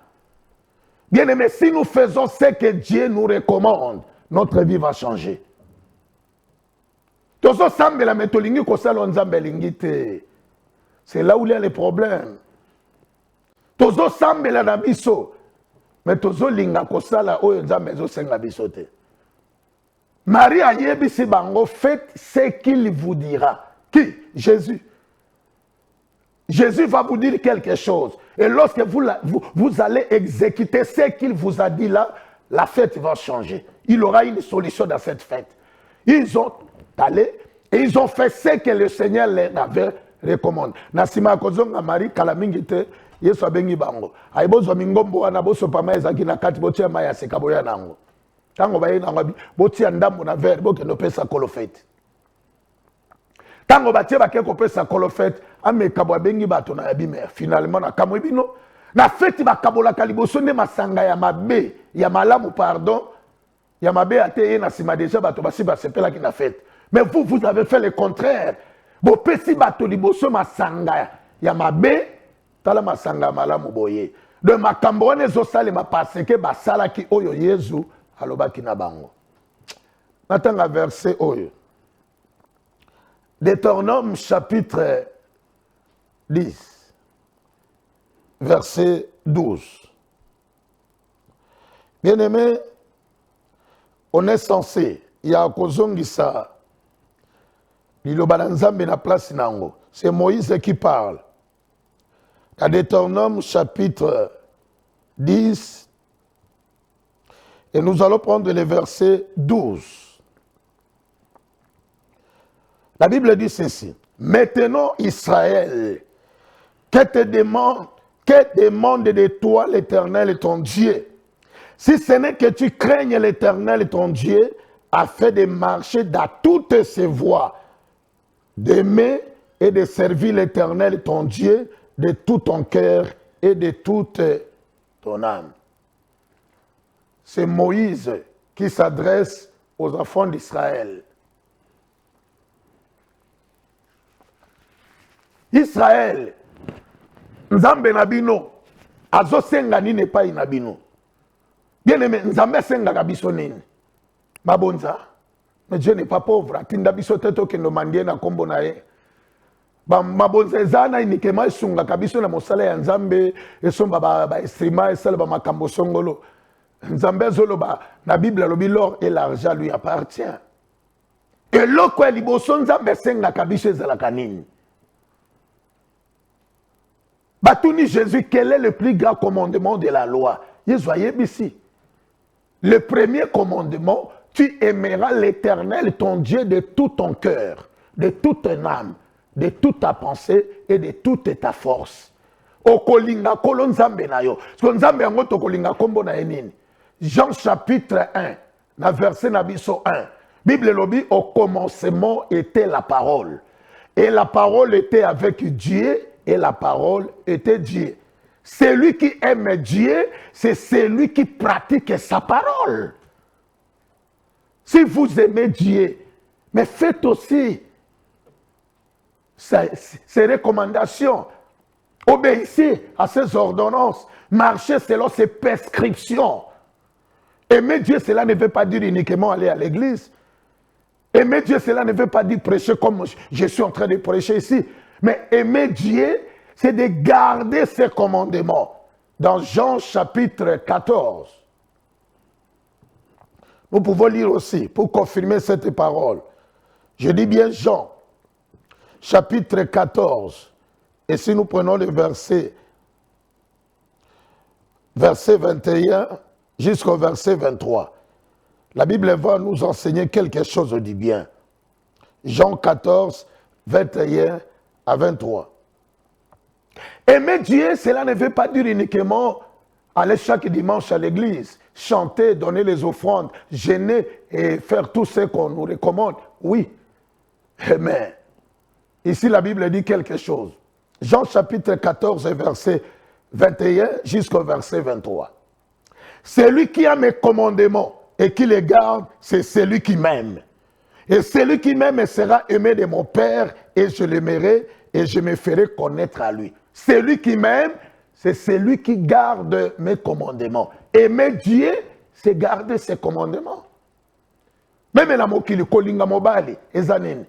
Bien aimé, si nous faisons ce que Dieu nous recommande, notre vie va changer. Tozo sambela metolingi kosala nzambe lingite. C'est là où il y a les problèmes. Tozo sambela na biso, mais tozo linga kosala oyo nzambe zo senga biso te. Marie a yebisi bango, faites ce qu'il vous dira. Qui? Jésus. Jésus va vous dire quelque chose. Et lorsque vous allez exécuter ce qu'il vous a dit là, la fête va changer. Il aura une solution dans cette fête. Ils ont allé et ils ont fait ce que le Seigneur leur avait recommandé. Nasima kozonga Marie kalamingite Yesu abengi bango. Aibozo mingombo wana boso pama ezaki na kati botia maya sekaboya nango. Tango baye nango botia ndambo na verre bokendo pesa kolo fête. Tango batie bakeko pesa kolo fête amekabo abengi bato na yabime finalement na kamwe bino na fête bakabola kaliboso nde masanga ya mabe ya malamu pardon ya mabe ateye na sima déjà bato basi basepela ki na fête. Mais vous avez fait le contraire. Bo pesi bato liboso masanga ya mabe tala masanga malamu boye. De makambo wana ezosalema parce que basalaki oyo Yesu alobaki na bango. Natanga verset oyo. Deutéronome chapitre 10, verset 12. Bien-aimé, on est censé, il y a kozongisa, liloba na nzambe na place nango. C'est Moïse qui parle. Dans Deutéronome chapitre 10, et nous allons prendre le verset 12. La Bible dit ceci. Maintenant, Israël, que demande de toi l'Éternel ton Dieu? Si ce n'est que tu craignes l'Éternel ton Dieu, afin de marcher dans toutes ses voies, d'aimer et de servir l'Éternel ton Dieu de tout ton cœur et de toute ton âme. C'est Moïse qui s'adresse aux enfants d'Israël. Israël, Nzambe nabino, azo senga nini pa inabino. Bien aimé, Nzambe senga kabiso nini. Mabonza, mais Dieu n'est pas pauvre. Atinda biso teto kendo mandie na kombo na ye. Mabonza ezana inikema esunga kabiso na mosala ya Nzambe, esomba ba estima esala ba makambo songolo. Nzambe zoloba na Bible lobi l'or et l'argent lui appartient. Et loko liboso Nzambe senga kabiso ezalaka nini. Batouni Jésus, quel est le plus grand commandement de la loi? Ici. Le premier commandement, tu aimeras l'Éternel, ton Dieu, de tout ton cœur, de toute ton âme, de toute ta pensée et de toute ta force. Okolinga kolo nzambe na yo. Nzambe yango tokolinga kombo na enini. Jean chapitre 1, na verset na biso 1. Bible lobi, au commencement était la parole. Et la parole était avec Dieu. Et la parole était Dieu. Celui qui aime Dieu, c'est celui qui pratique sa parole. Si vous aimez Dieu, mais faites aussi ses recommandations. Obéissez à ses ordonnances. Marchez selon ses prescriptions. Aimer Dieu, cela ne veut pas dire uniquement aller à l'église. Aimer Dieu, cela ne veut pas dire prêcher comme je suis en train de prêcher ici. Mais aimer Dieu, c'est de garder ses commandements. Dans Jean chapitre 14, nous pouvons lire aussi, pour confirmer cette parole. Je dis bien Jean, chapitre 14. Et si nous prenons le verset 21 jusqu'au verset 23, la Bible va nous enseigner quelque chose du bien. Jean 14, 21 à 23. Aimer Dieu, cela ne veut pas dire uniquement aller chaque dimanche à l'église, chanter, donner les offrandes, jeûner et faire tout ce qu'on nous recommande. Oui, mais ici la Bible dit quelque chose. Jean chapitre 14, verset 21 jusqu'au verset 23. Celui qui a mes commandements et qui les garde, c'est celui qui m'aime. Et celui qui m'aime sera aimé de mon Père, et je l'aimerai et je me ferai connaître à lui. Celui qui m'aime, c'est celui qui garde mes commandements. Aimer Dieu, c'est garder ses commandements. Même la mokili kolinga mobali, ezanini.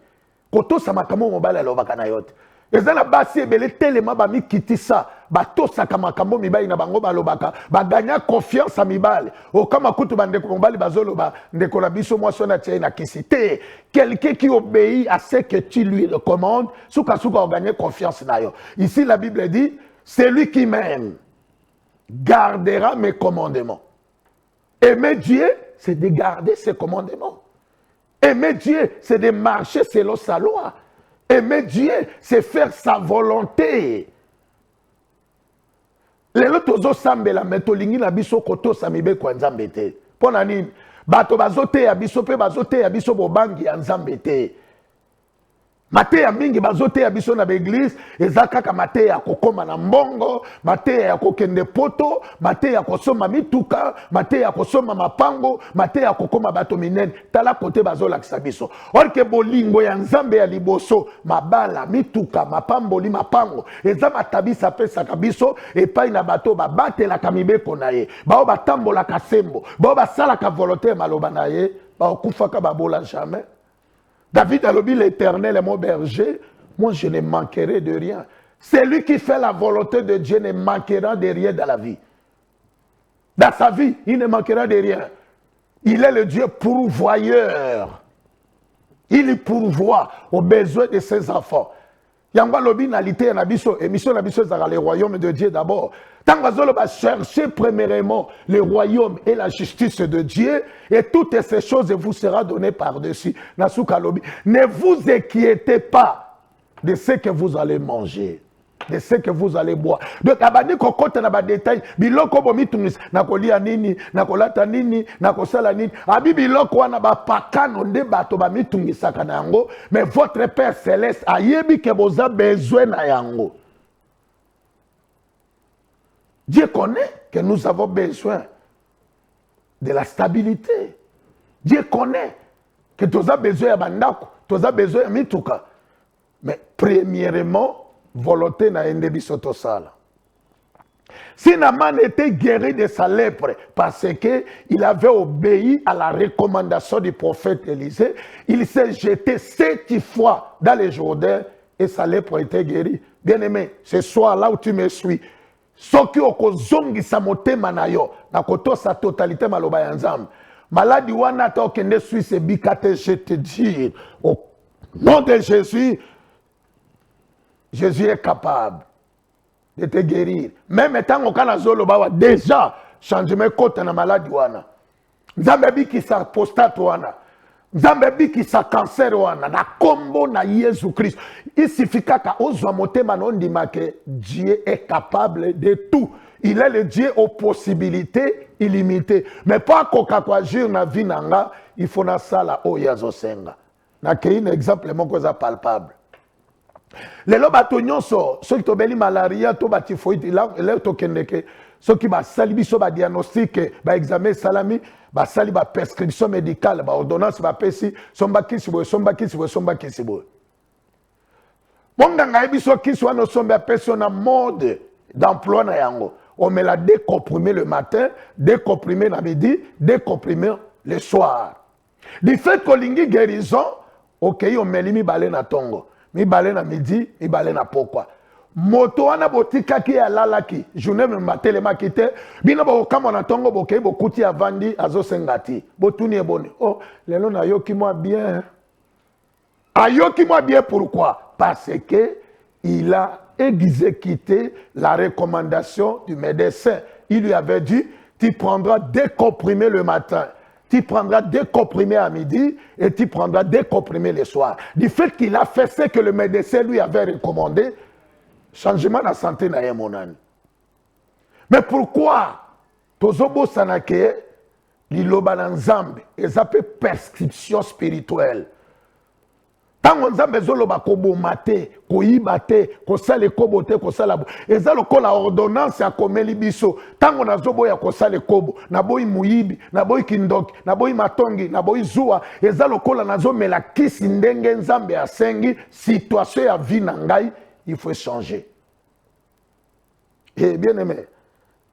Koto samakamo mobali alobaka na yote. Ezana basi ebele telema ba mikitisa, bato sakamakambo mibali na bango balobaka, ba gagna confiance à mibali. O kama kutu bandeko mobali bazoloba, ndeko na biso mwaso na tie na kisite. Quelqu'un qui obéit à ce que tu lui recommandes, souka souka gagner confiance na yo. Ici la Bible dit, celui qui m'aime gardera mes commandements. Aimer Dieu, c'est de garder ses commandements. Aimer Dieu, c'est de marcher selon sa loi. Aimer Dieu, c'est faire sa volonté. Lelo tozo sambela metolingi na biso koto samibe kwa nzambe te. Pona nini? Bato bazote ya biso pe bazote ya biso bobangi ya nzambe te. Mate ya mingi bazote ya biso na beglise ezaka ka mate ya kokoma na mbongo, mate ya kokende poto, mate ya kosoma mituka, mate ya kosoma mapango, mate ya kokoma bato minene. Tala kote bazola kisabiso. Orke bolingo ya nzambe ya liboso, mabala, mituka, mapamboli, mapango. Eza matabisa pesa kabiso, epai na bato babate la kamibeko na ye. Bao batambola kasembo, bao basala ka volonté maloba na ye, bao kufaka babola jamais. David a dit l'Éternel est mon berger, moi je ne manquerai de rien. Celui qui fait la volonté de Dieu ne manquera de rien dans la vie. Dans sa vie, il ne manquera de rien. Il est le Dieu pourvoyeur. Il pourvoit aux besoins de ses enfants. Yangwa lobi nalité na biso émission na biso za le royaume de Dieu d'abord. Tant que va chercher premièrement le royaume et la justice de Dieu et toutes ces choses vous sera données par-dessus. Nasuka lobi, ne vous inquiétez pas de ce que vous allez manger, de ce que vous allez boire. Donc abandi kokote na ba détail biloko bomitungisa na kolia nini, na kolata nini, na kosala nini. Abi biloko wana ba pakano nde bato ba mitungisa kana yango, mais votre Père céleste ayebi que vous avez besoin na yango. Dieu connaît que nous avons besoin de la stabilité. Dieu connaît que tu as besoin de bandako, tu as besoin de mituka. Mais premièrement, volonté na endebi sotosala. Si Naaman était guéri de sa lèpre parce qu'il avait obéi à la recommandation du prophète Élisée, il s'est jeté 7 fois dans le Jourdain et sa lèpre était guérie. Bien-aimé, ce soir là où tu me suis, soki okozongisa motema na yo na kotosa totalité maloba ya nzambe maladi wana ta okende Suisse bikate, je te dis au nom de Jésus, Jésus est capable de te guérir. Même tant okana zolo bawa déjà changement côté na maladi wana. Nzambe biki sa apostate wana. Nzambe biki sa cancer wana na kombo na Jésus Christ. Il suffit qu'à ozwa motema non ndima que Dieu est capable de tout. Il est le Dieu aux possibilités illimitées. Mais pas koka kwa jure na vie nanga, il faut na sala o yazo senga. Na ke un exemple mon cause palpable. Lelo bato nyonso soki tobeli malaria to batifoïde là to kendeke soki ba sali biso ba diagnostic ba examen salami ba sali ba prescription médicale ba ordonnance ba pesi somba kisi bo Monga ngai biso kisi wana somba pesi na mode d'emploi na yango on met la décomprimé le matin, décomprimé la midi, décomprimé le soir. Du fait que lingi guérison, ok, on met mi balé na tongo, mi balé na midi, mi balé na pourquoi. Moto wana botika ki alalaki, journée me matele makite, bino bo kama na tongo boke bo kuti avandi azo sengati. Botuni ebone. Oh, lelo na yoki moi bien. Ayoki moi bien pourquoi? Parce que il a exécuté la recommandation du médecin. Il lui avait dit, tu prendras des comprimés le matin. Tu prendras des comprimés à midi et tu prendras des comprimés le soir. Du fait qu'il a fait ce que le médecin lui avait recommandé, changement de la santé n'a mon âne. Mais pourquoi Tozobo Sanake, Liloba Nzambe, ils appellent prescription spirituelle. Tant on a besoin de kobo mate, koibate, kosale kobote, kosala bo. Eza lokola ordonnance ya komeli biso. Tant on a zobo ya kosale kobo, na boy muibi, na boy kindoki, na boy matongi, na boy zua. Eza lokola nazo mela kisi ndenge nzambe asengi, situation ya vie na ngai, il faut changer. Et bien aimé,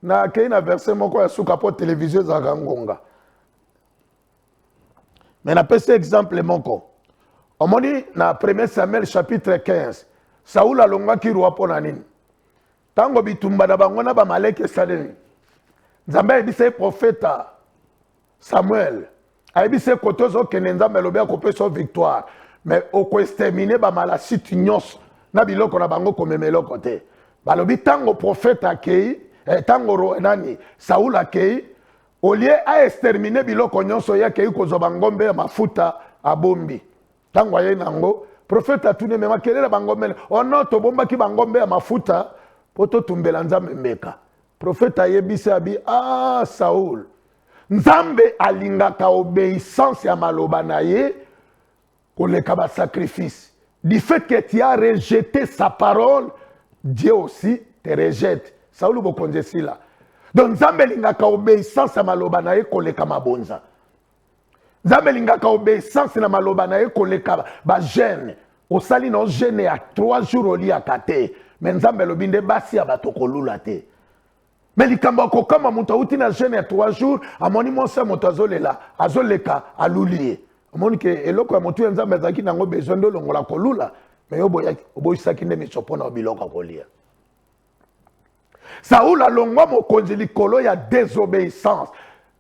na keina verset moko ya suka po télévision za kangonga. Mais na pese exemple moko. On m'a dit dans 1 Samuel chapitre 15, Saoul a longa ki roi pona nini. Tango bitumba na bango na ba maleke sadeni. Nzambe ebise prophète Samuel. Ebise kotozo kene nzambe lobia kopeso victoire. Mais oko exterminer ba malasiti nyos na biloko na bango komemelo kote. Balobi tango prophète akei, tango nani Saoul akei, au lieu a exterminer biloko nyonso ya kei kozoba ngombe ya mafuta abombi. Tango aye nango, prophète a tourné même kelela bangombe. Oh non, to bomba ki bangombe ya mafuta poto tumbela nzambe mbeka. Prophète a yebise abi Saoul. Nzambe alingaka obéissance ya maloba na ye koleka ba sacrifice. Du fait que tu as rejeté sa parole, Dieu aussi te rejette. Saoul bokonjesi là. Donc nzambe lingaka obéissance ya maloba na ye koleka mabonza. Nzambe lingaka obéissance na maloba na ye koleka ba jeune. Osali no jeune ya 3 jours au lia kate. Mais nzambe lobinde basi ya bato kolula te. Mais likambo ko kama muto uti na jeune ya 3 jours, amoni monsa moto azolela, azoleka alulie. Amoni ke eloko ya motu nzambe zaki nango besoin de longola kolula. Mais oboyisaki nde misopona obiloko kolia. Saoul a longwa mokonzi likolo ya désobéissance.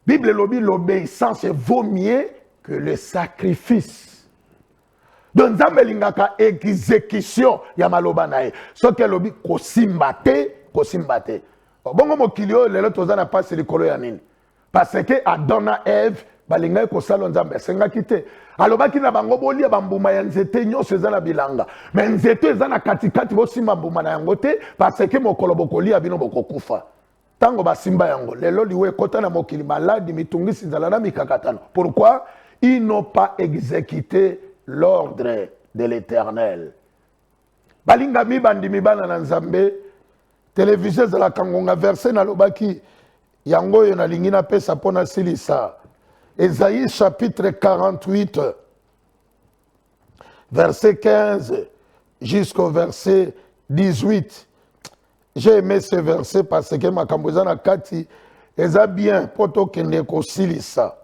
Bible lobi l'obéissance vaut mieux que le sacrifice. Donc nzambe lingaka exécution ya maloba na ye. Soki lobi kosimbate. Bongo mokilio lelo tozana passe likolo ya nini? Parce que Adam na Ève balinga ko sala nzambe senga kite. Alobaki na bango bolia bambuma ya nzete nyonso ezana bilanga. Mais nzete ezana katikati bosimba mbuma na yango te parce que mokolo bokolia bino bokokufa. Tango basimba yango lelo liwe kota na mokili maladi mitungisi nzala na mikakatano. Pourquoi? Ils n'ont pas exécuté l'ordre de l'Éternel. Balinga mi bandi mi bana na nzambe télévision za la kangonga verset na lobaki yango yo na lingina pesa pona silisa. Ésaïe chapitre 48 verset 15 jusqu'au verset 18. J'ai aimé ce verset parce que ma kambozana kati eza bien poto kende ko silisa.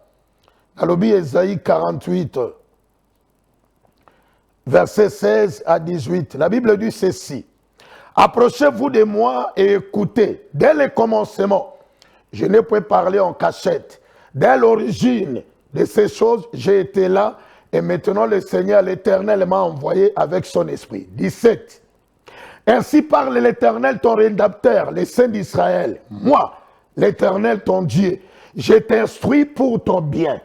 Alobi Ésaïe 48 verset 16 à 18. La Bible dit ceci: approchez-vous de moi et écoutez. Dès le commencement, je ne peux parler en cachette. Dès l'origine de ces choses, j'ai été là et maintenant le Seigneur l'Éternel m'a envoyé avec son esprit. 17. Ainsi parle l'Éternel ton rédempteur, le Saint d'Israël. Moi, l'Éternel ton Dieu, je t'instruis pour ton bien.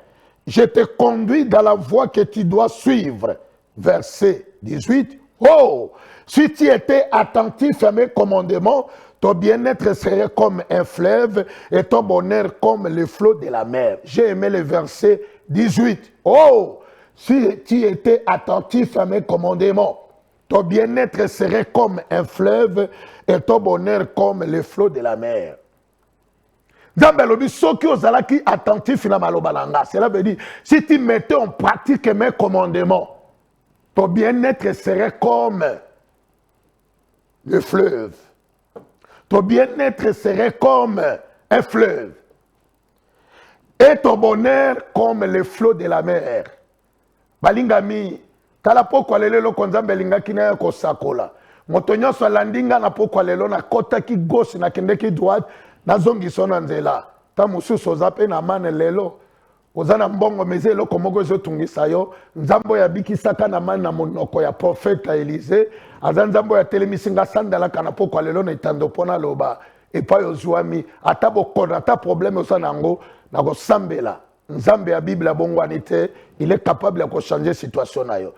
Je te conduis dans la voie que tu dois suivre. Verset 18. Oh, si tu étais attentif à mes commandements, ton bien-être serait comme un fleuve et ton bonheur comme le flot de la mer. J'ai aimé le verset 18. Oh, si tu étais attentif à mes commandements, ton bien-être serait comme un fleuve et ton bonheur comme le flot de la mer. Cela veut dire, si tu mettais en pratique mes commandements, ton bien-être serait comme le fleuve. Ton bien-être serait comme un fleuve. et ton bonheur comme le flot de la mer. Balingami, tala poko lelo konzambe linga kina ko sakola. Moto nyonso landinga na poko lelo na kota ki gauche na kende ki droite na zongi sona nzela. Ta mususu ozape na mane lelo. Ozana mbongo mezelo komoko zo tungisa yo. Nzambo ya bikisaka na mane na monoko ya profeta Élisée. Azan nzambo ya telemisinga sandala kana poko lelo na itando pona loba. Epa yo zuami atabo kona ta problème osana ngo na ko sambela. Nzambe ya Bible bongwanite, il est capable de changer la situation na yo.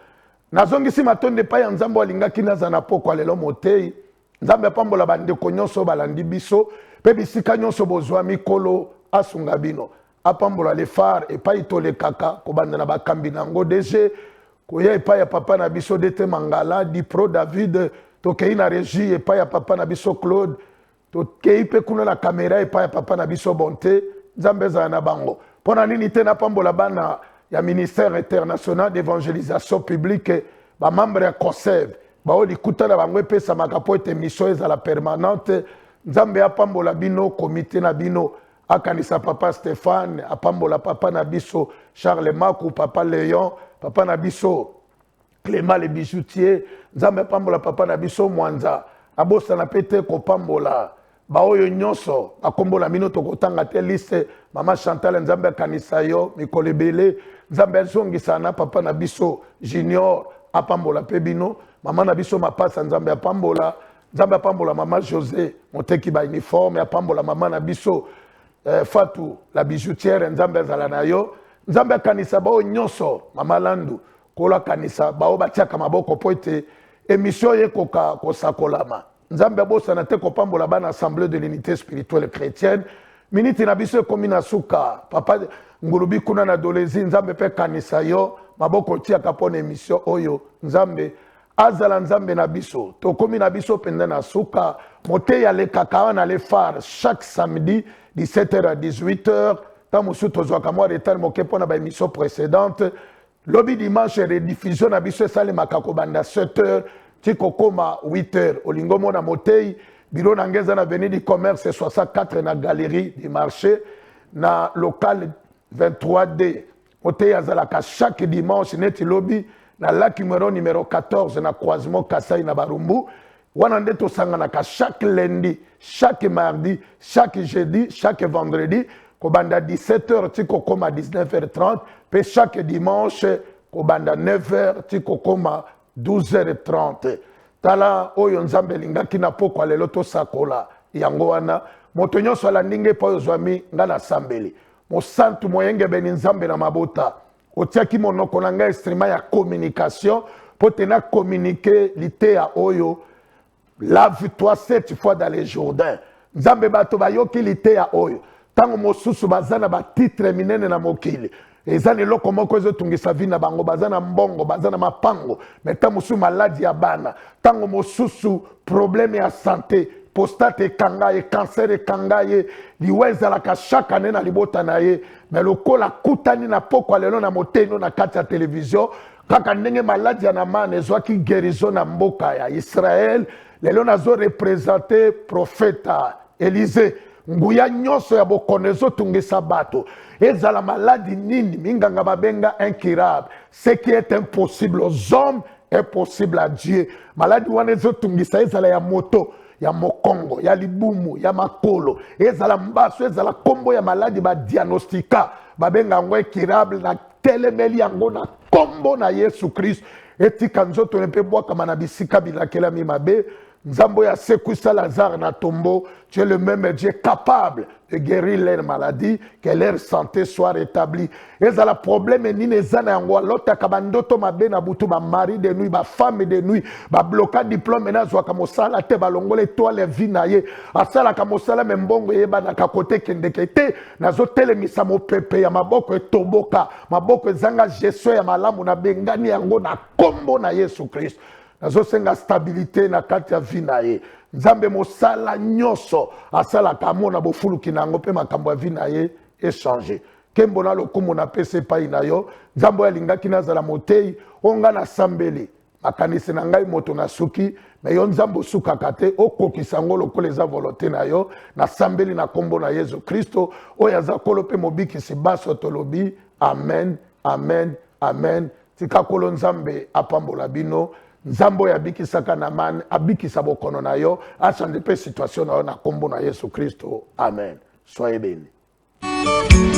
Nazongi si matonde pa ya nzambo alinga kinaza na poko lelo motei. Nzambe pambola bande konyonso balandi biso, pe bisika nyonso bozwa mikolo asunga bino. Apambola le phare et pa itole kaka ko banda na bakambi nango DG ko ya pa ya papa na biso Dete Mangala di Pro David to kei na régie et pa ya papa na biso Claude to kei pe kuna na caméra et pa ya papa na biso Bonté. Nzambe za na bango. Pona nini tena pambola bana ya ministère international d'évangélisation publique ba membre ya COSEV ba oli kutana bangwe pesa makapo ete mission ezala permanente. Nzambe apambola bino comité na bino akanisa papa Stéphane apambola papa na biso Charles Makou papa Léon papa na biso Clément le bijoutier. Nzambe apambola papa na biso Mwanza abosa na pete ko pambola baoyo nyonso akombola mino tokotanga te liste mama Chantal nzambe kanisa yo mikolo ebele nzambe azongisa na papa na biso Junior apambola pe bino mama na biso mapasa nzambe apambola mama José moteki ba uniforme apambola mama na biso Fatou la bijoutière nzambe azala na yo nzambe kanisa baoyo nyonso mama Landu kola kanisa bao batiaka maboko po ete émission ye koka kosakolama. Nzambe bosa na te kopambola bana assemblée de l'unité spirituelle chrétienne. Miniti na biso komi na suka. Papa ngulubi kuna na dolezi nzambe pe kanisa yo. Maboko tia kapone émission oyo. Nzambe azala nzambe na biso. To komi na biso pende na suka. Mote ya le kakawa na le phare chaque samedi 17h à 18h. Tamusu tozwaka mwa retard moke pona ba émission précédente. Lobby dimanche rediffusion na biso sale makako banda 7h. Tiko koma 8h. Olingo mona motei. Bureau Nangeza na avenue du commerce 64 na galerie du marché. Na local 23D. Motei azalaka chaque dimanche neti lobby. Na lac numéro 14 na croisement Kasai na Barumbu. Wana nde tosanganaka chaque lundi, chaque mardi, chaque jeudi, chaque vendredi. Kobanda 17h tiko koma 19h30. Pe chaque dimanche kobanda 9h tiko koma 12h30. Tala oyo nzambe lingaki na poko lelo to sakola yango wana moto nyonso ala ndinge po yozwami ngana sambeli mo santu moyenge beni nzambe na mabota otiaki monoko na nga instrument ya communication po tena communiquer litea oyo lave-toi 7 fois dans les Jourdains. Nzambe bato bayoki litea oyo tango mosusu bazana ba titre minene na mokili. Ezani loko moko ezo tungisa vina bango bazana mbongo bazana mapango meta musu maladi ya bana tango mosusu problème ya santé prostate kangaye cancer kangaye liweza la kashaka nena libota na ye mais lokola kutani na poko lelo na moteno na kati ya television kaka ndenge maladi ya na mane zwaki guérison na mboka ya Israël lelo nazo représenter prophète Élisée nguya nyonso ya bokonezo tungisa bato ezala maladi nini minganga babenga incurable ce qui est impossible aux hommes est possible à Dieu. Maladi wana ezo tungisa ezala ya moto ya mokongo ya libumu ya makolo ezala mbaso ezala kombo ya maladi ba diagnostika babenga ngo incurable na telemeli yango na kombo na Yesu Christ etika nzoto ne pe bwaka mana bisika bilakela mi mabe. Nzambo ya Sekwisa Lazare na tombeau, tu es le même Dieu capable de guérir leur maladie, que leur santé soit rétablie. Et ça le problème ni nezana yango lota kabandoto mabe na butu ba mari de nuit, ba femme de nuit, ba bloka diplôme na zwa kamosala te balongole toile vinaye, asala kamosala membongo yeba na kakote kendekete, nazo telemisa mo pepe ya maboko etoboka, maboko zanga gesso ya malamu na bengani yango na kombo na Yesu Christ. Nazo senga stabilité na kati ya vina ye. Nzambe mosala nyoso asala kamona bofulu kinango pe makambo ya vina ye échanger. Kembo na lokumu na pese pa inayo. Nzambo ya lingaki nazala motei onga na sambeli. makanisi na ngai moto na suki me yo nzambe osukaka te okokisa yango lokola eza volonté na yo nasambeli na kombo na Yesu Kristo oyo aza kolo mpe mobikisi baso tolobi amen amen amen. Tika kolo nzambe apambola bino nzambe oyo abikisaka na mane abikisa bokono na yo achande mpe situation na yo na kombo na Yesu Kristo amen. Soyez bénis.